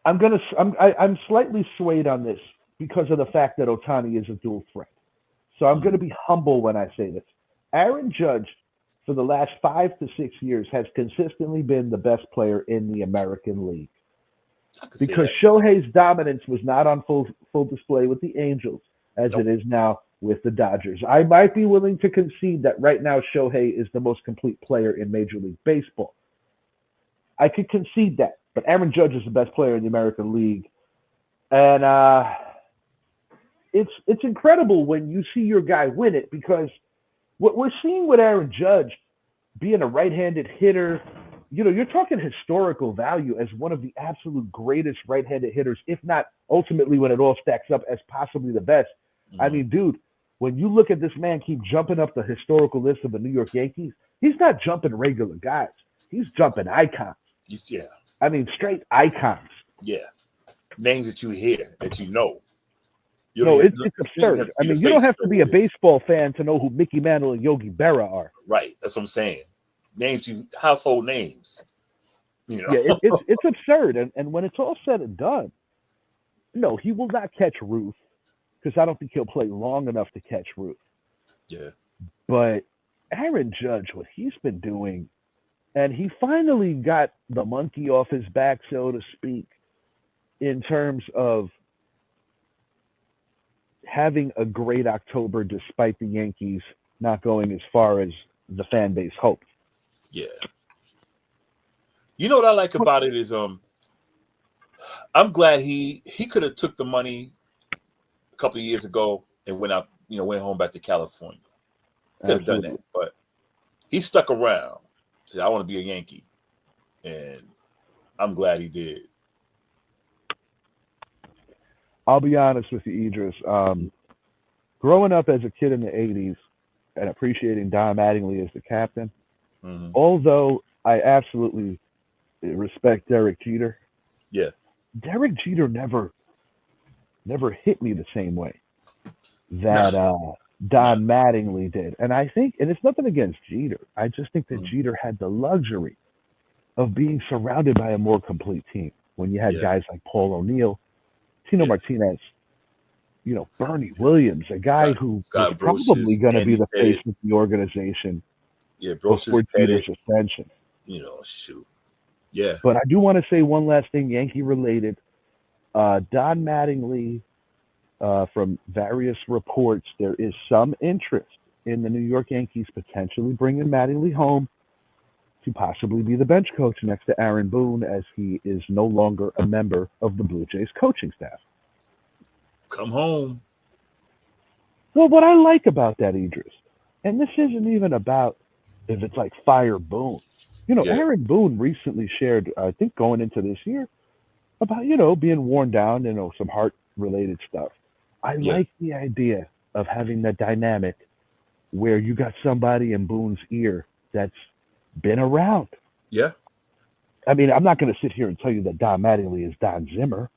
I'm slightly swayed on this because of the fact that Ohtani is a dual threat. So I'm going to be humble when I say this. Aaron Judge, for the last 5 to 6 years, has consistently been the best player in the American League. Because Shohei's dominance was not on full display with the Angels, as it is now with the Dodgers. I might be willing to concede that right now Shohei is the most complete player in Major League Baseball. I could concede that. But Aaron Judge is the best player in the American League. And it's incredible when you see your guy win it, because what we're seeing with Aaron Judge being a right-handed hitter, you're talking historical value as one of the absolute greatest right-handed hitters, if not ultimately when it all stacks up as possibly the best. I mean, dude, when you look at this man keep jumping up the historical list of the New York Yankees, he's not jumping regular guys. He's jumping icons. Yeah. I mean, straight icons. Yeah. Names that you hear, that you know. No, it's absurd. I mean, you don't have to be a baseball fan to know who Mickey Mantle and Yogi Berra are. Right. That's what I'm saying. Household names. Yeah, it's absurd. And when it's all said and done, no, he will not catch Ruth, because I don't think he'll play long enough to catch Ruth. Yeah. But Aaron Judge, what he's been doing, and he finally got the monkey off his back, so to speak, in terms of having a great October despite the Yankees not going as far as the fan base hoped. Yeah. You know what I like about it is I'm glad he could have took the money a couple of years ago and went home back to California. Could have done that, but he stuck around. Said, I want to be a Yankee. And I'm glad he did. I'll be honest with you, Idris. Growing up as a kid in the 80s and appreciating Don Mattingly as the captain, although I absolutely respect Derek Jeter, yeah, Derek Jeter never never hit me the same way Nah, that nah. Don Mattingly did. And I think, and it's nothing against Jeter. I just think that Mm, Jeter had the luxury of being surrounded by a more complete team. When you had yeah. guys like Paul O'Neill, Tino Yeah. Martinez, Bernie Williams, a guy Scott who was Scott probably Brocious, going to be Andy the face Pettit. of the organization Yeah, before Brocious Jeter's Pettit. ascension. Shoot. Yeah. But I do want to say one last thing, Yankee related. Don Mattingly, from various reports, there is some interest in the New York Yankees potentially bringing Mattingly home to possibly be the bench coach next to Aaron Boone, as he is no longer a member of the Blue Jays coaching staff. Come home. Well, what I like about that, Idris, and this isn't even about if it's like fire Boone. Yeah. Aaron Boone recently shared, I think going into this year, about, being worn down, some heart related stuff. I Yeah. like the idea of having that dynamic where you got somebody in Boone's ear that's been around. Yeah. I mean, I'm not going to sit here and tell you that Don Mattingly is Don Zimmer,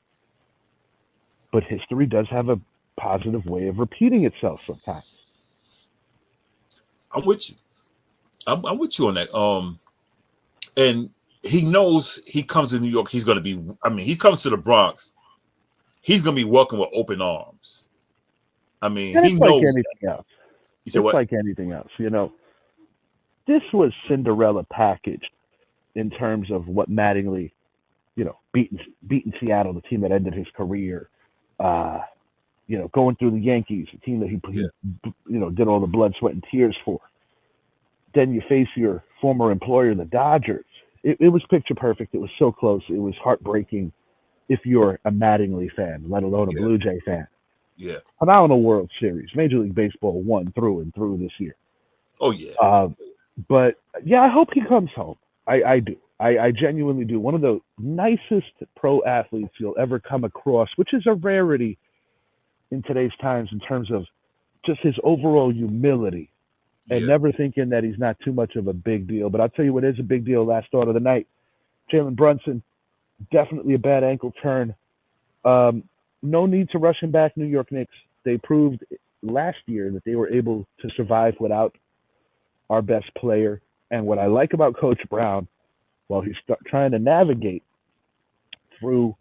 but history does have a positive way of repeating itself sometimes. I'm with you. I'm with you on that. And he knows he comes to New York, he's gonna be he comes to the Bronx, he's gonna be welcomed with open arms. And He it's like knows that. anything else. He said It's what? like anything else. This was Cinderella packaged in terms of what Mattingly, beating Seattle, the team that ended his career. Uh, going through the Yankees, a team that he Yeah. did all the blood, sweat, and tears for. Then you face your former employer, the Dodgers. It was picture perfect. It was so close. It was heartbreaking if you're a Mattingly fan, let alone a Yeah. Blue Jay fan. Yeah. Phenomenal World Series. Major League Baseball won through and through this year. Oh yeah. Uh, but yeah, I hope he comes home. I do. I genuinely do. One of the nicest pro athletes you'll ever come across, which is a rarity in today's times in terms of just his overall humility and Yeah. never thinking that he's not too much of a big deal. But I'll tell you what is a big deal last start of the night. Jalen Brunson, definitely a bad ankle turn. No need to rush him back, New York Knicks. They proved last year that they were able to survive without our best player. And what I like about Coach Brown, while he's trying to navigate through,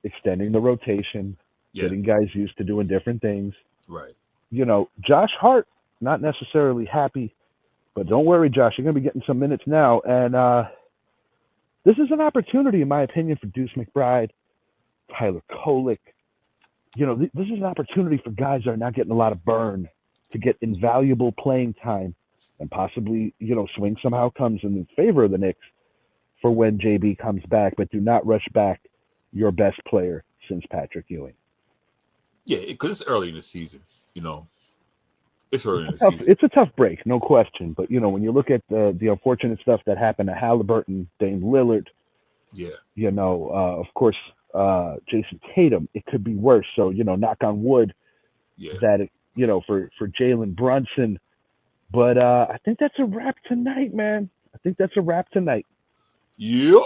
extending the rotation, Yeah. getting guys used to doing different things, Right. Josh Hart, not necessarily happy, but don't worry, Josh, you're going to be getting some minutes now. And this is an opportunity, in my opinion, for Deuce McBride, Tyler Kolek. This is an opportunity for guys that are not getting a lot of burn to get invaluable playing time and possibly, swing somehow comes in favor of the Knicks for when JB comes back. But do not rush back your best player since Patrick Ewing. Yeah, because it's early in the season. It's early in the season. It's a tough break, no question. But, when you look at the unfortunate stuff that happened to Halliburton, Dame Lillard, Yeah. of course, Jason Tatum, it could be worse. So, knock on wood Yeah. that, for Jalen Brunson. But I think that's a wrap tonight, man. I think that's a wrap tonight. Yep.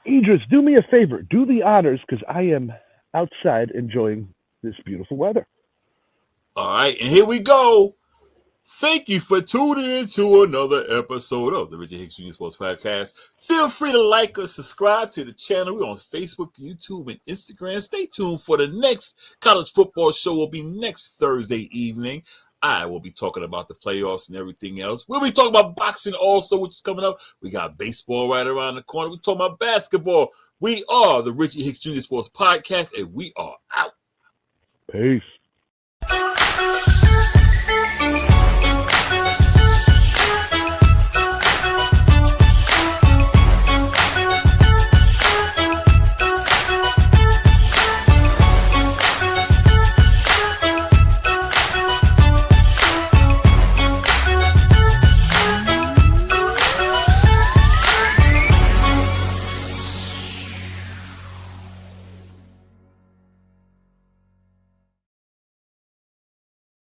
Idris, do me a favor. Do the honors, because I am outside enjoying this beautiful weather. All right, and here we go. Thank you for tuning in to another episode of the Richard Hicks Jr. Sports Podcast. Feel free to like us, subscribe to the channel. We're on Facebook, YouTube, and Instagram. Stay tuned for the next college football show. Will be next Thursday evening. I will be talking about the playoffs and everything else. We'll be talking about boxing also, which is coming up. We got baseball right around the corner. We're talking about basketball. We are the Richie Hicks Jr. Sports Podcast, and we are out. Peace.